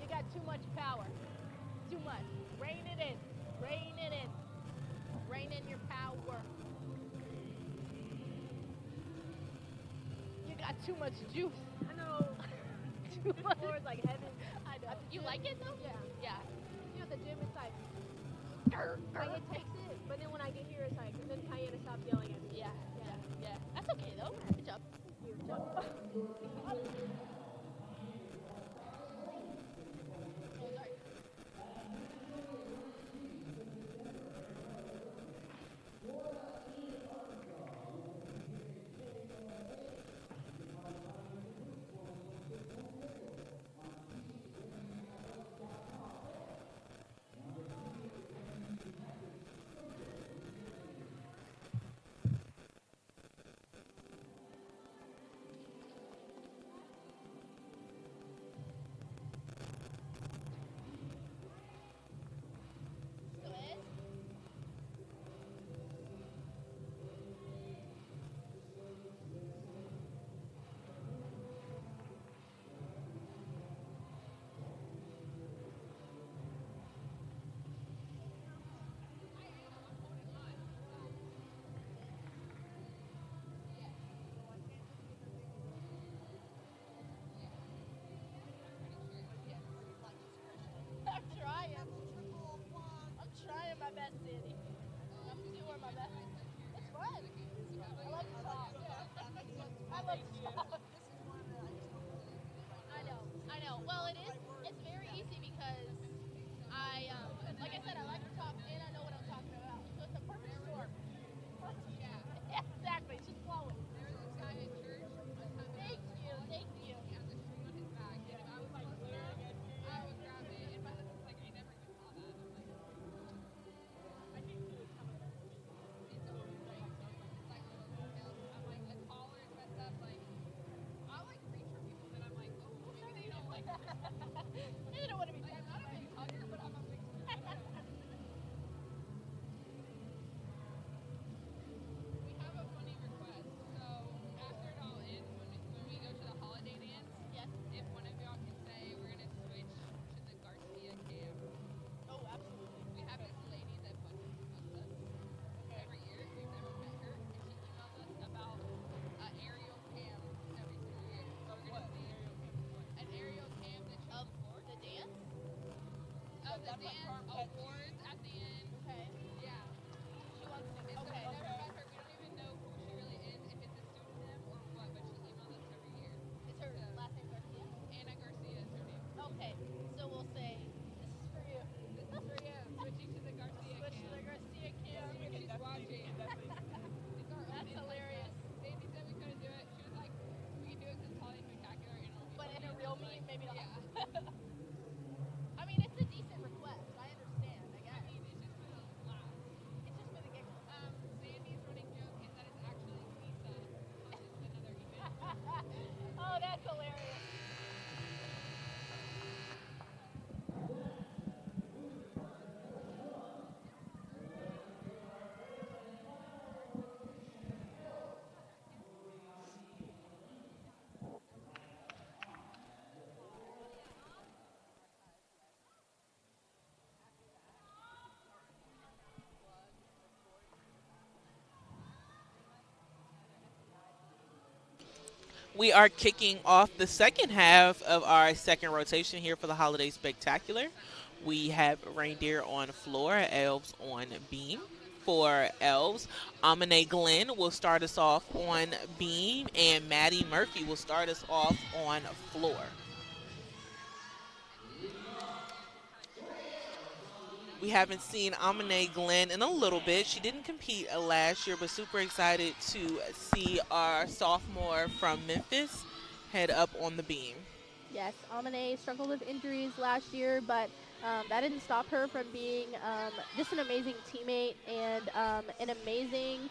You got too much power. Too much. Rein it in. Rein it in. Rein in your power. You got too much juice. I know. Too much. Or it's like heaven. I know. You like it though? Yeah. Yeah. You know, at the gym, it's like, like it takes it, but then when I get here, it's like, then Kayana stops yelling at me. Yeah. Yeah. Yeah. That's okay though. Good job. Good job. Oh, sorry. We are kicking off the second half of our second rotation here for the Holiday Spectacular. We have reindeer on floor, elves on beam. For elves, Amine Glenn will start us off on beam, and Maddie Murphy will start us off on floor. We haven't seen Amine Glenn in a little bit. She didn't compete last year, but super excited to see our sophomore from Memphis head up on the beam. Yes, Amine struggled with injuries last year, but that didn't stop her from being just an amazing teammate and an amazing,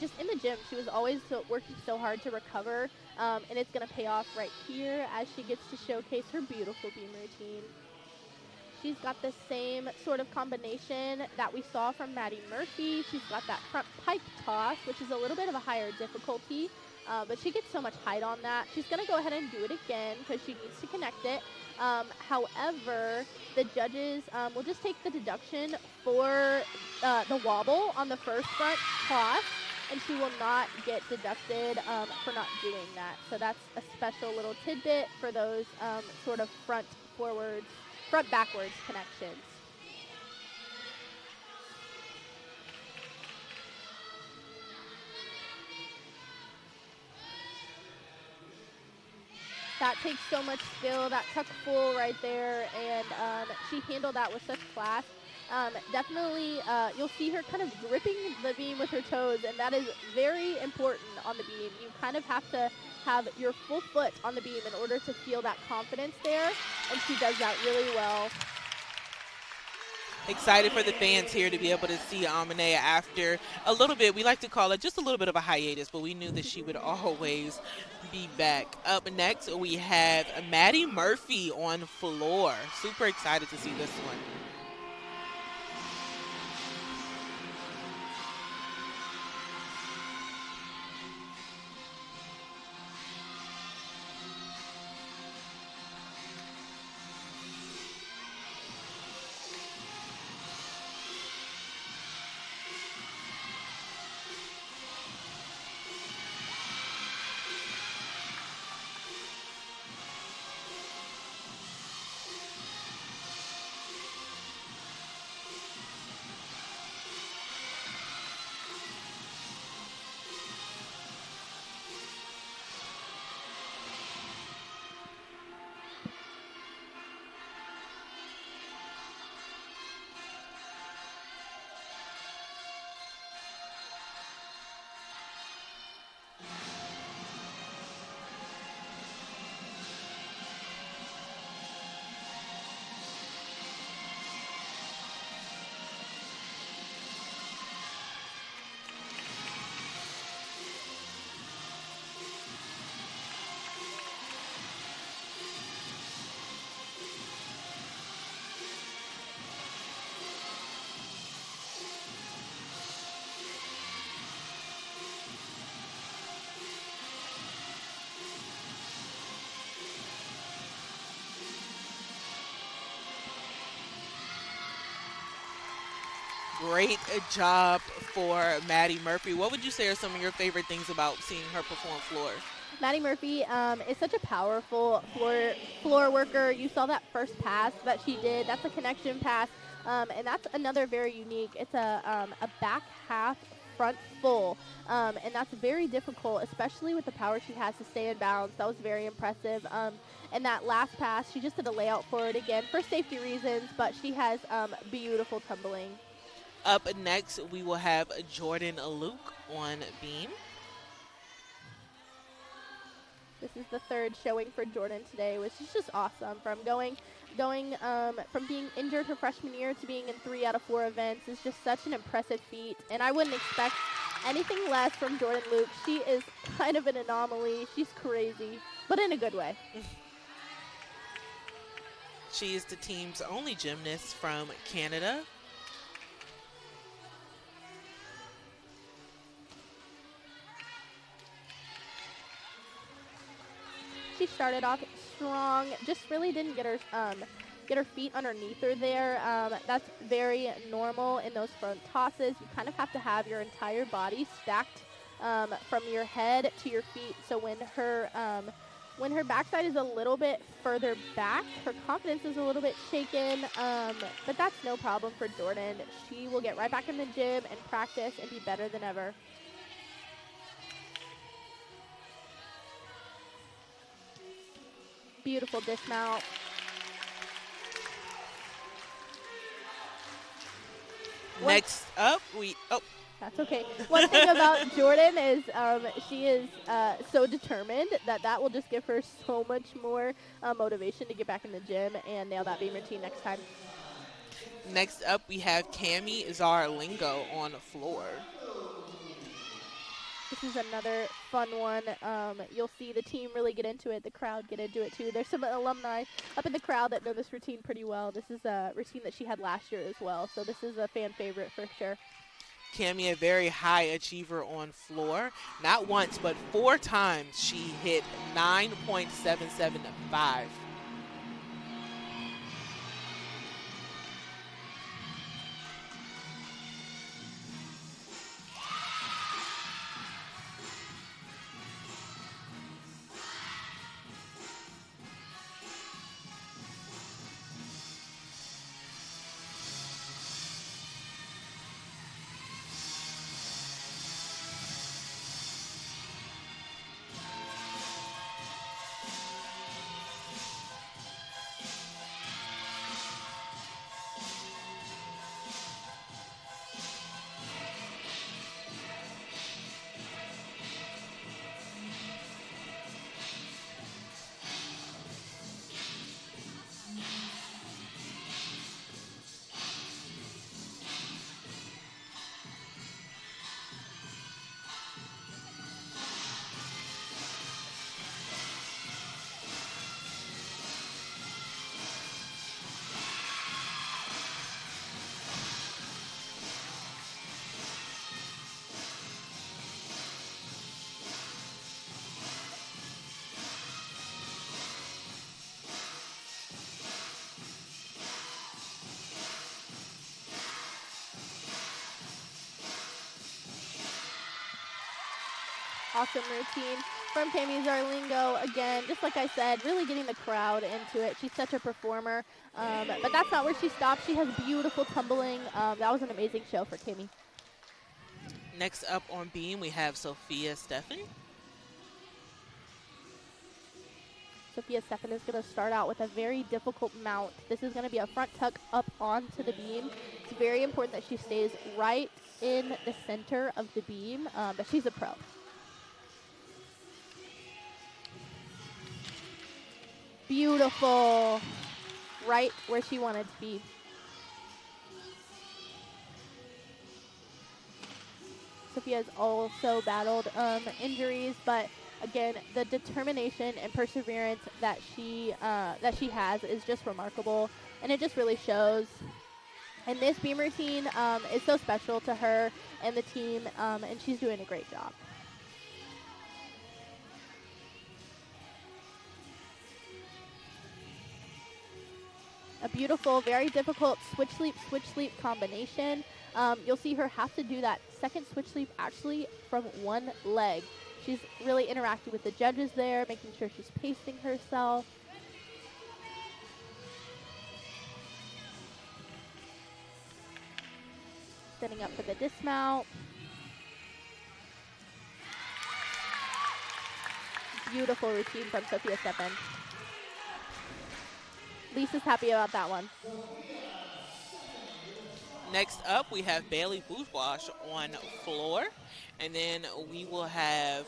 just in the gym. She was always working so hard to recover, and it's going to pay off right here as she gets to showcase her beautiful beam routine. She's got the same sort of combination that we saw from Maddie Murphy. She's got that front pike toss, which is a little bit of a higher difficulty, but she gets so much height on that. She's going to go ahead and do it again because she needs to connect it. However, the judges will just take the deduction for the wobble on the first front toss, and she will not get deducted for not doing that. So that's a special little tidbit for those sort of front backwards connections. That takes so much skill, that tuck full right there, and she handled that with such class. Definitely, you'll see her kind of gripping the beam with her toes, and that is very important on the beam. You kind of have to have your full foot on the beam in order to feel that confidence there, and she does that really well. Excited for the fans here to be able to see Amine after a little bit. We like to call it just a little bit of a hiatus, but we knew that she would always be back. Up next, we have Maddie Murphy on floor. Super excited to see this one. Great job for Maddie Murphy. What would you say are some of your favorite things about seeing her perform floor? Maddie Murphy is such a powerful floor worker. You saw that first pass that she did. That's a connection pass, and that's another very unique. It's a back half front full, and that's very difficult, especially with the power she has to stay in bounds. That was very impressive. And that last pass, she just did a layout for it again for safety reasons, but she has beautiful tumbling. Up next, we will have Jordan Luke on beam. This is the third showing for Jordan today, which is just awesome. From going from being injured her freshman year to being in 3 out of 4 events is just such an impressive feat. And I wouldn't expect anything less from Jordan Luke. She is kind of an anomaly. She's crazy, but in a good way. She is the team's only gymnast from Canada. She started off strong, just really didn't get her feet underneath her there. That's very normal in those front tosses. You kind of have to have your entire body stacked from your head to your feet. So when her backside is a little bit further back, her confidence is a little bit shaken, but that's no problem for Jordan. She will get right back in the gym and practice and be better than ever. Beautiful dismount. Next up, That's okay. One thing about Jordan is she is so determined that will just give her so much more motivation to get back in the gym and nail that beam routine next time. Next up, we have Cami Zarlingo on the floor. This is another fun one. You'll see the team really get into it. The crowd get into it too. There's some alumni up in the crowd that know this routine pretty well. This is a routine that she had last year as well. So this is a fan favorite for sure. Cami, a very high achiever on floor. Not once, but 4 times she hit 9.775. Awesome routine from Cami Zarlingo. Again, just like I said, really getting the crowd into it. She's such a performer. But that's not where she stops. She has beautiful tumbling. That was an amazing show for Cami. Next up on beam, we have Sophia Stefan. Sophia Stefan is going to start out with a very difficult mount. This is going to be a front tuck up onto the beam. It's very important that she stays right in the center of the beam, but she's a pro. Beautiful. Right where she wanted to be. Sophia's also battled injuries, but again, the determination and perseverance that she has is just remarkable, and it just really shows. And this beam routine is so special to her and the team, and she's doing a great job. A beautiful, very difficult switch sleep combination. You'll see her have to do that second switch sleep actually from one leg. She's really interacting with the judges there, making sure she's pacing herself. Setting up for the dismount. Beautiful routine from Sophia Stefan. Lisa's happy about that one. Next up, we have Bailey Bourgeois on floor. And then we will have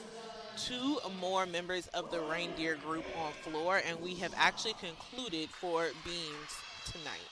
2 more members of the reindeer group on floor. And we have actually concluded for beams tonight.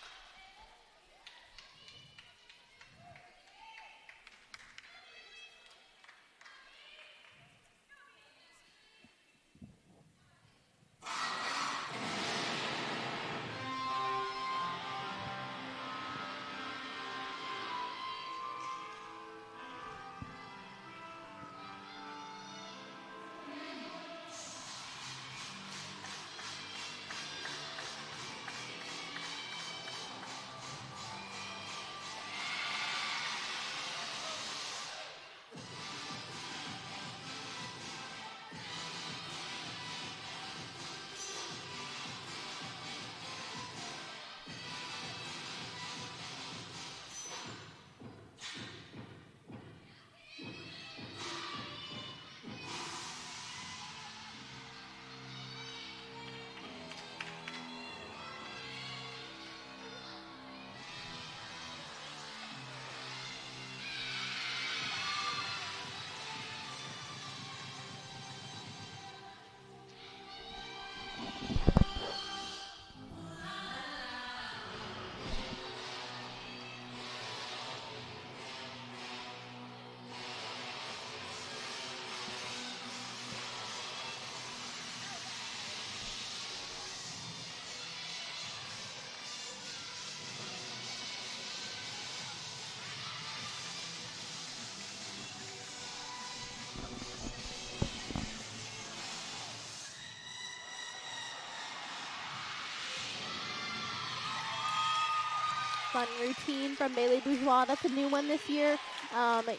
fun routine from Bailey Bourgeois. That's a new one this year.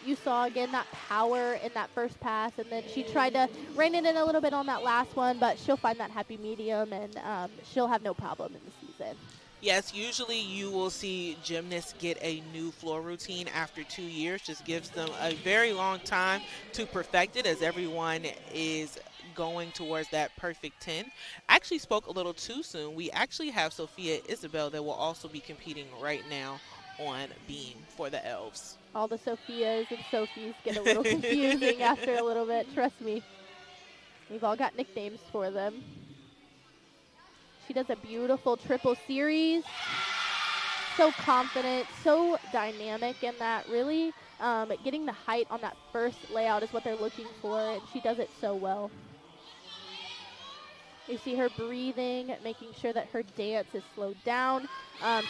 You saw again that power in that first pass, and then she tried to rein it in a little bit on that last one, but she'll find that happy medium, and she'll have no problem in the season. Yes, usually you will see gymnasts get a new floor routine after 2 years. Just gives them a very long time to perfect it as everyone is going towards that perfect 10. I actually spoke a little too soon. We actually have Sophia Isabel that will also be competing right now on beam for the elves. All the Sophias and Sophies get a little confusing after a little bit. Trust me. We've all got nicknames for them. She does a beautiful triple series. So confident, so dynamic in that. Really getting the height on that first layout is what they're looking for, and she does it so well. You see her breathing, making sure that her dance is slowed down.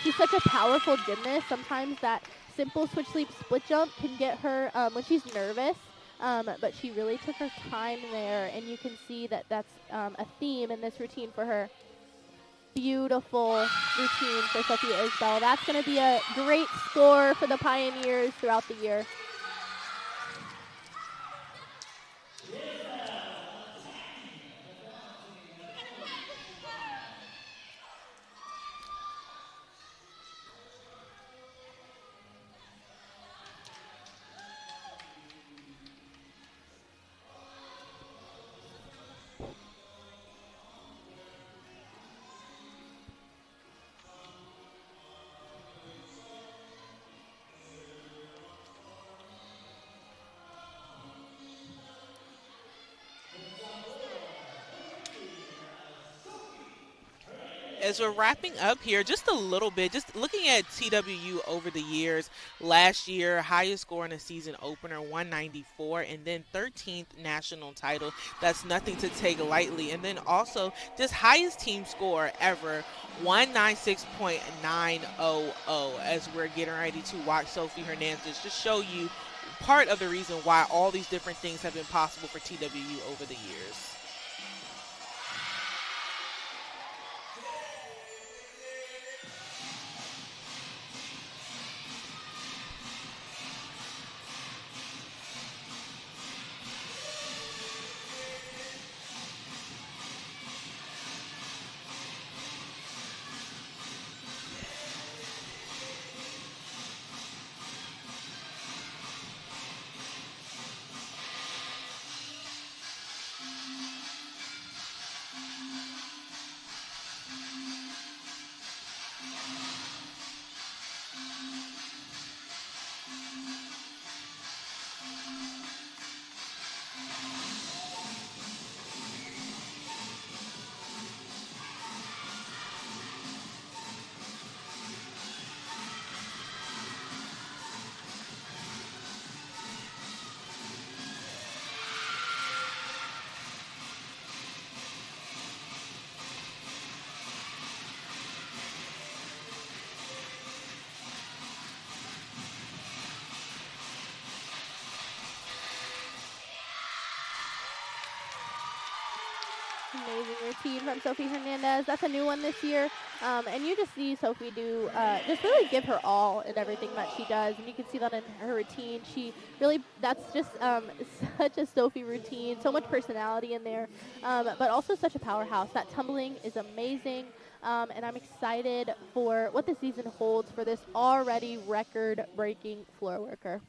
She's such a powerful gymnast. Sometimes that simple switch leap split jump can get her when she's nervous. But she really took her time there, and you can see that that's a theme in this routine for her. Beautiful routine for Sophia Isbell. That's going to be a great score for the Pioneers throughout the year. As we're wrapping up here, just a little bit, just looking at TWU over the years. Last year, highest score in a season opener, 194, and then 13th national title. That's nothing to take lightly. And then also, just highest team score ever, 196.900. As we're getting ready to watch Sophie Hernandez just show you part of the reason why all these different things have been possible for TWU over the years. Amazing routine from Sophie Hernandez. That's a new one this year. And you just see Sophie do, just really give her all in everything that she does. And you can see that in her routine. She really, that's just such a Sophie routine. So much personality in there, but also such a powerhouse. That tumbling is amazing. And I'm excited for what the season holds for this already record-breaking floor worker.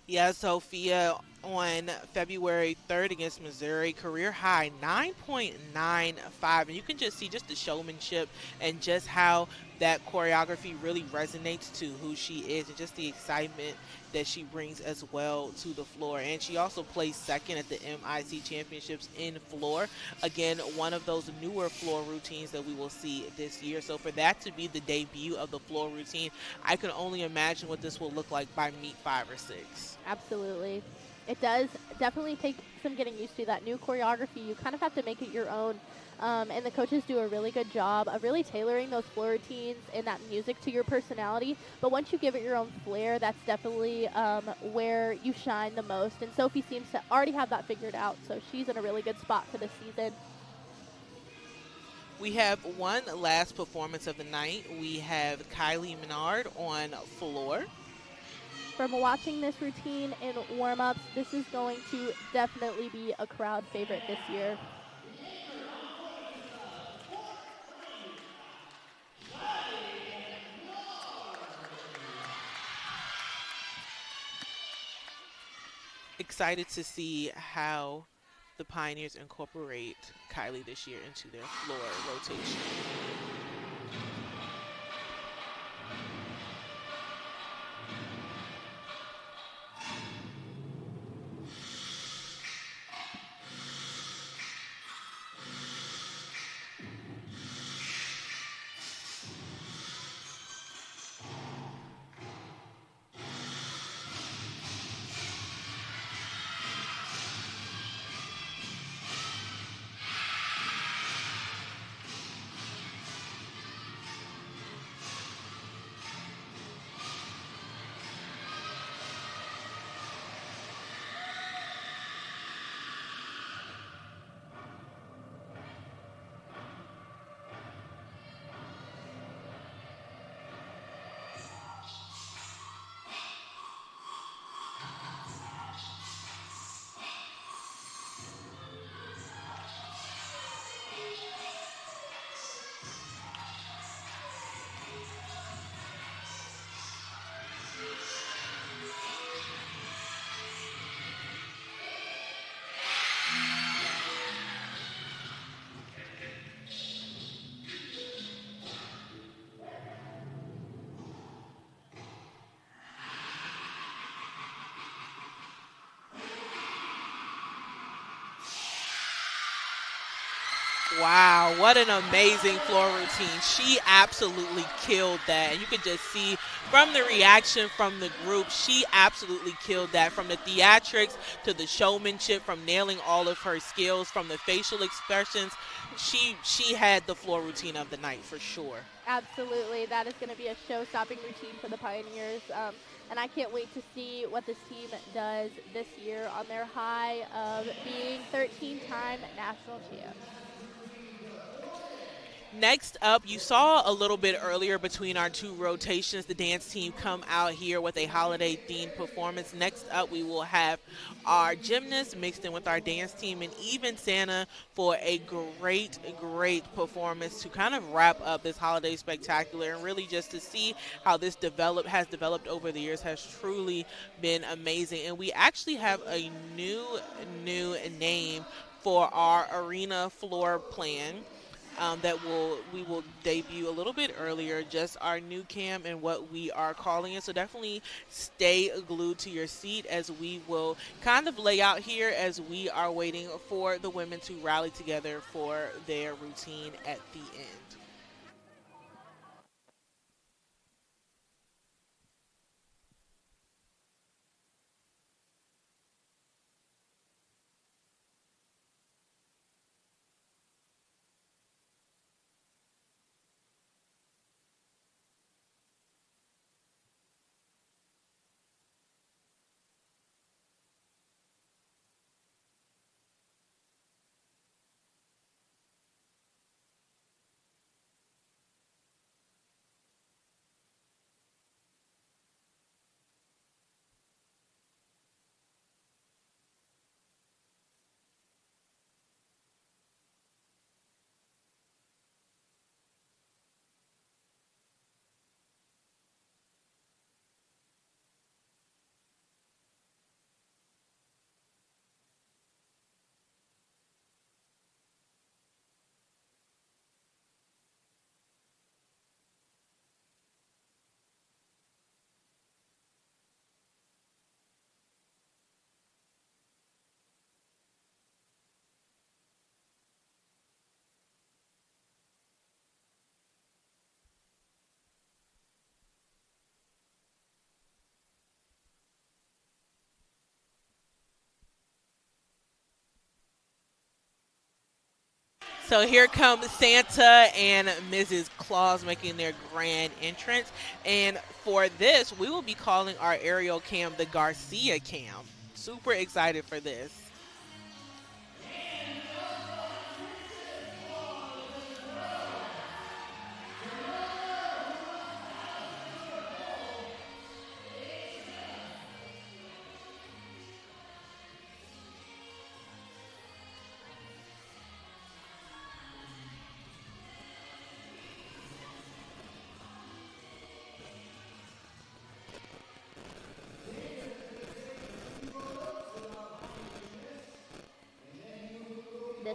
Yeah, Sophia on February 3rd against Missouri, career high 9.95. And you can just see just the showmanship and just how that choreography really resonates to who she is and just the excitement that she brings as well to the floor. And she also placed second at the MIC Championships in floor. Again, one of those newer floor routines that we will see this year. So for that to be the debut of the floor routine, I can only imagine what this will look like by meet 5 or 6. Absolutely. It does definitely take some getting used to that new choreography. You kind of have to make it your own. And the coaches do a really good job of really tailoring those floor routines and that music to your personality. But once you give it your own flair, that's definitely where you shine the most. And Sophie seems to already have that figured out. So she's in a really good spot for this season. We have one last performance of the night. We have Kylie Menard on floor. From watching this routine in warm ups, this is going to definitely be a crowd favorite this year. Excited to see how the Pioneers incorporate Kylie this year into their floor rotation. Wow, what an amazing floor routine. She absolutely killed that. And you could just see from the reaction from the group, she absolutely killed that. From the theatrics to the showmanship, from nailing all of her skills, from the facial expressions, she had the floor routine of the night for sure. Absolutely, that is going to be a show-stopping routine for the Pioneers, and I can't wait to see what this team does this year on their high of being 13-time national champs. Next up, you saw a little bit earlier between our two rotations, the dance team come out here with a holiday themed performance. Next up, we will have our gymnasts mixed in with our dance team and even Santa for a great performance to kind of wrap up this holiday spectacular and really just to see how this has developed over the years has truly been amazing. And we actually have a new name for our arena floor plan that we will debut a little bit earlier, just our new cam and what we are calling it. So definitely stay glued to your seat as we will kind of lay out here as we are waiting for the women to rally together for their routine at the end. So here comes Santa and Mrs. Claus making their grand entrance. And for this, we will be calling our aerial cam the Garcia cam. Super excited for this.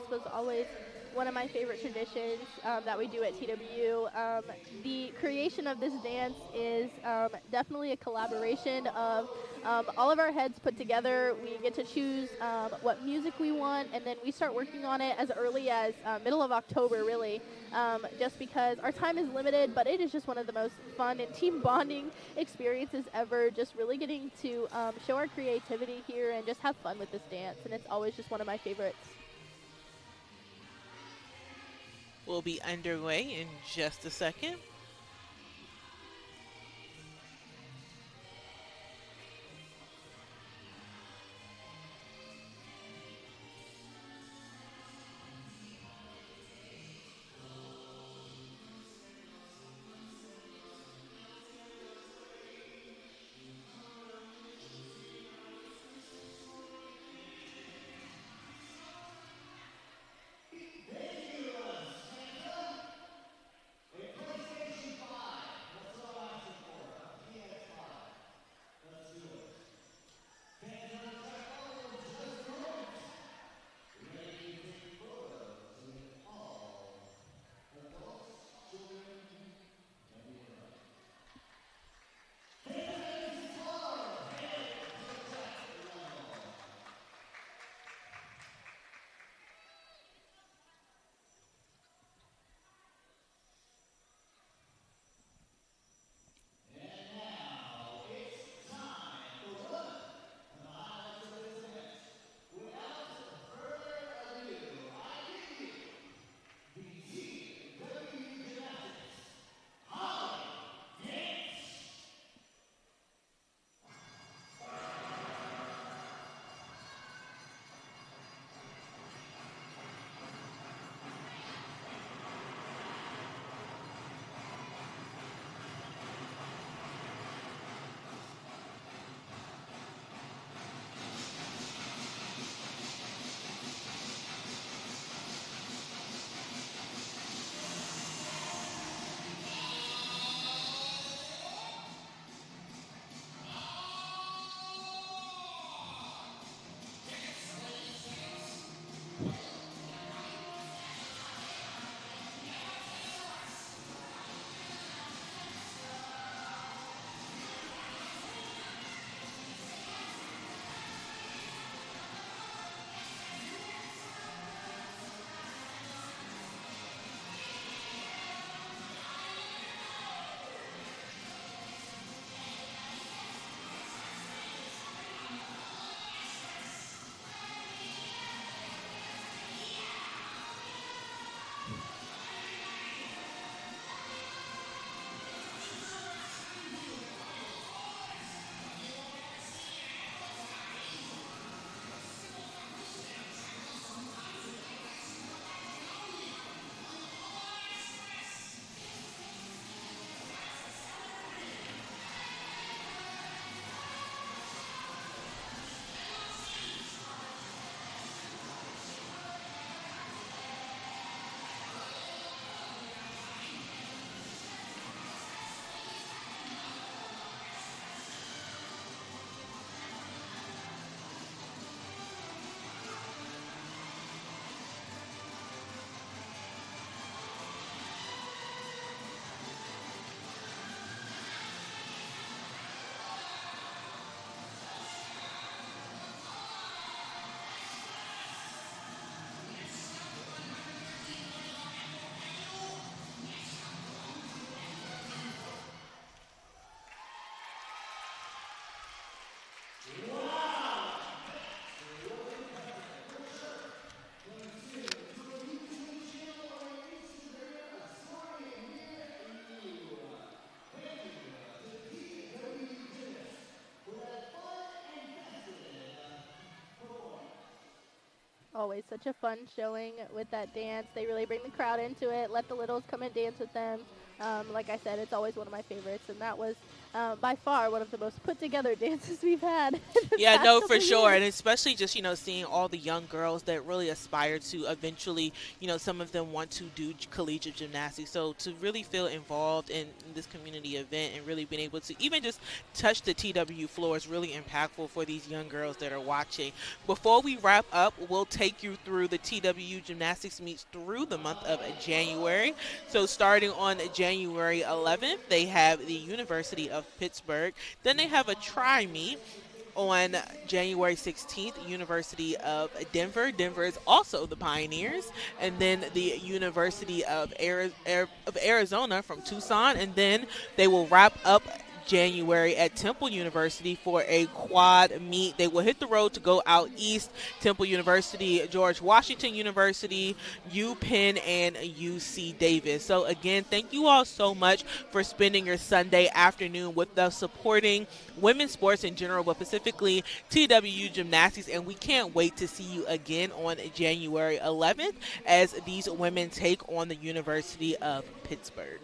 dance was always one of my favorite traditions that we do at TWU. The creation of this dance is definitely a collaboration of all of our heads put together. We get to choose what music we want, and then we start working on it as early as middle of October, really, just because our time is limited, but it is just one of the most fun and team bonding experiences ever. Just really getting to show our creativity here and just have fun with this dance, and it's always just one of my favorites. Will be underway in just a second. Always such a fun showing with that dance. They really bring the crowd into it, let the littles come and dance with them. Like I said, it's always one of my favorites, and that was by far one of the most put together dances we've had in the Yeah, past no, for couple sure. years. And especially just, seeing all the young girls that really aspire to eventually, some of them want to do collegiate gymnastics. So to really feel involved in this community event and really being able to even just touch the TW floor is really impactful for these young girls that are watching. Before we wrap up, we'll take take you through the TWU gymnastics meets through the month of January. So starting on January 11th, they have the University of Pittsburgh. Then they have a tri meet on January 16th, University of Denver. Denver is also the Pioneers. And then the University of, of Arizona from Tucson. And then they will wrap up January at Temple University for a quad meet. They will hit the road to go out east. Temple University, George Washington University, UPenn, and UC Davis. So again, thank you all so much for spending your Sunday afternoon with us supporting women's sports in general, but specifically TWU gymnastics. And we can't wait to see you again on January 11th as these women take on the University of Pittsburgh.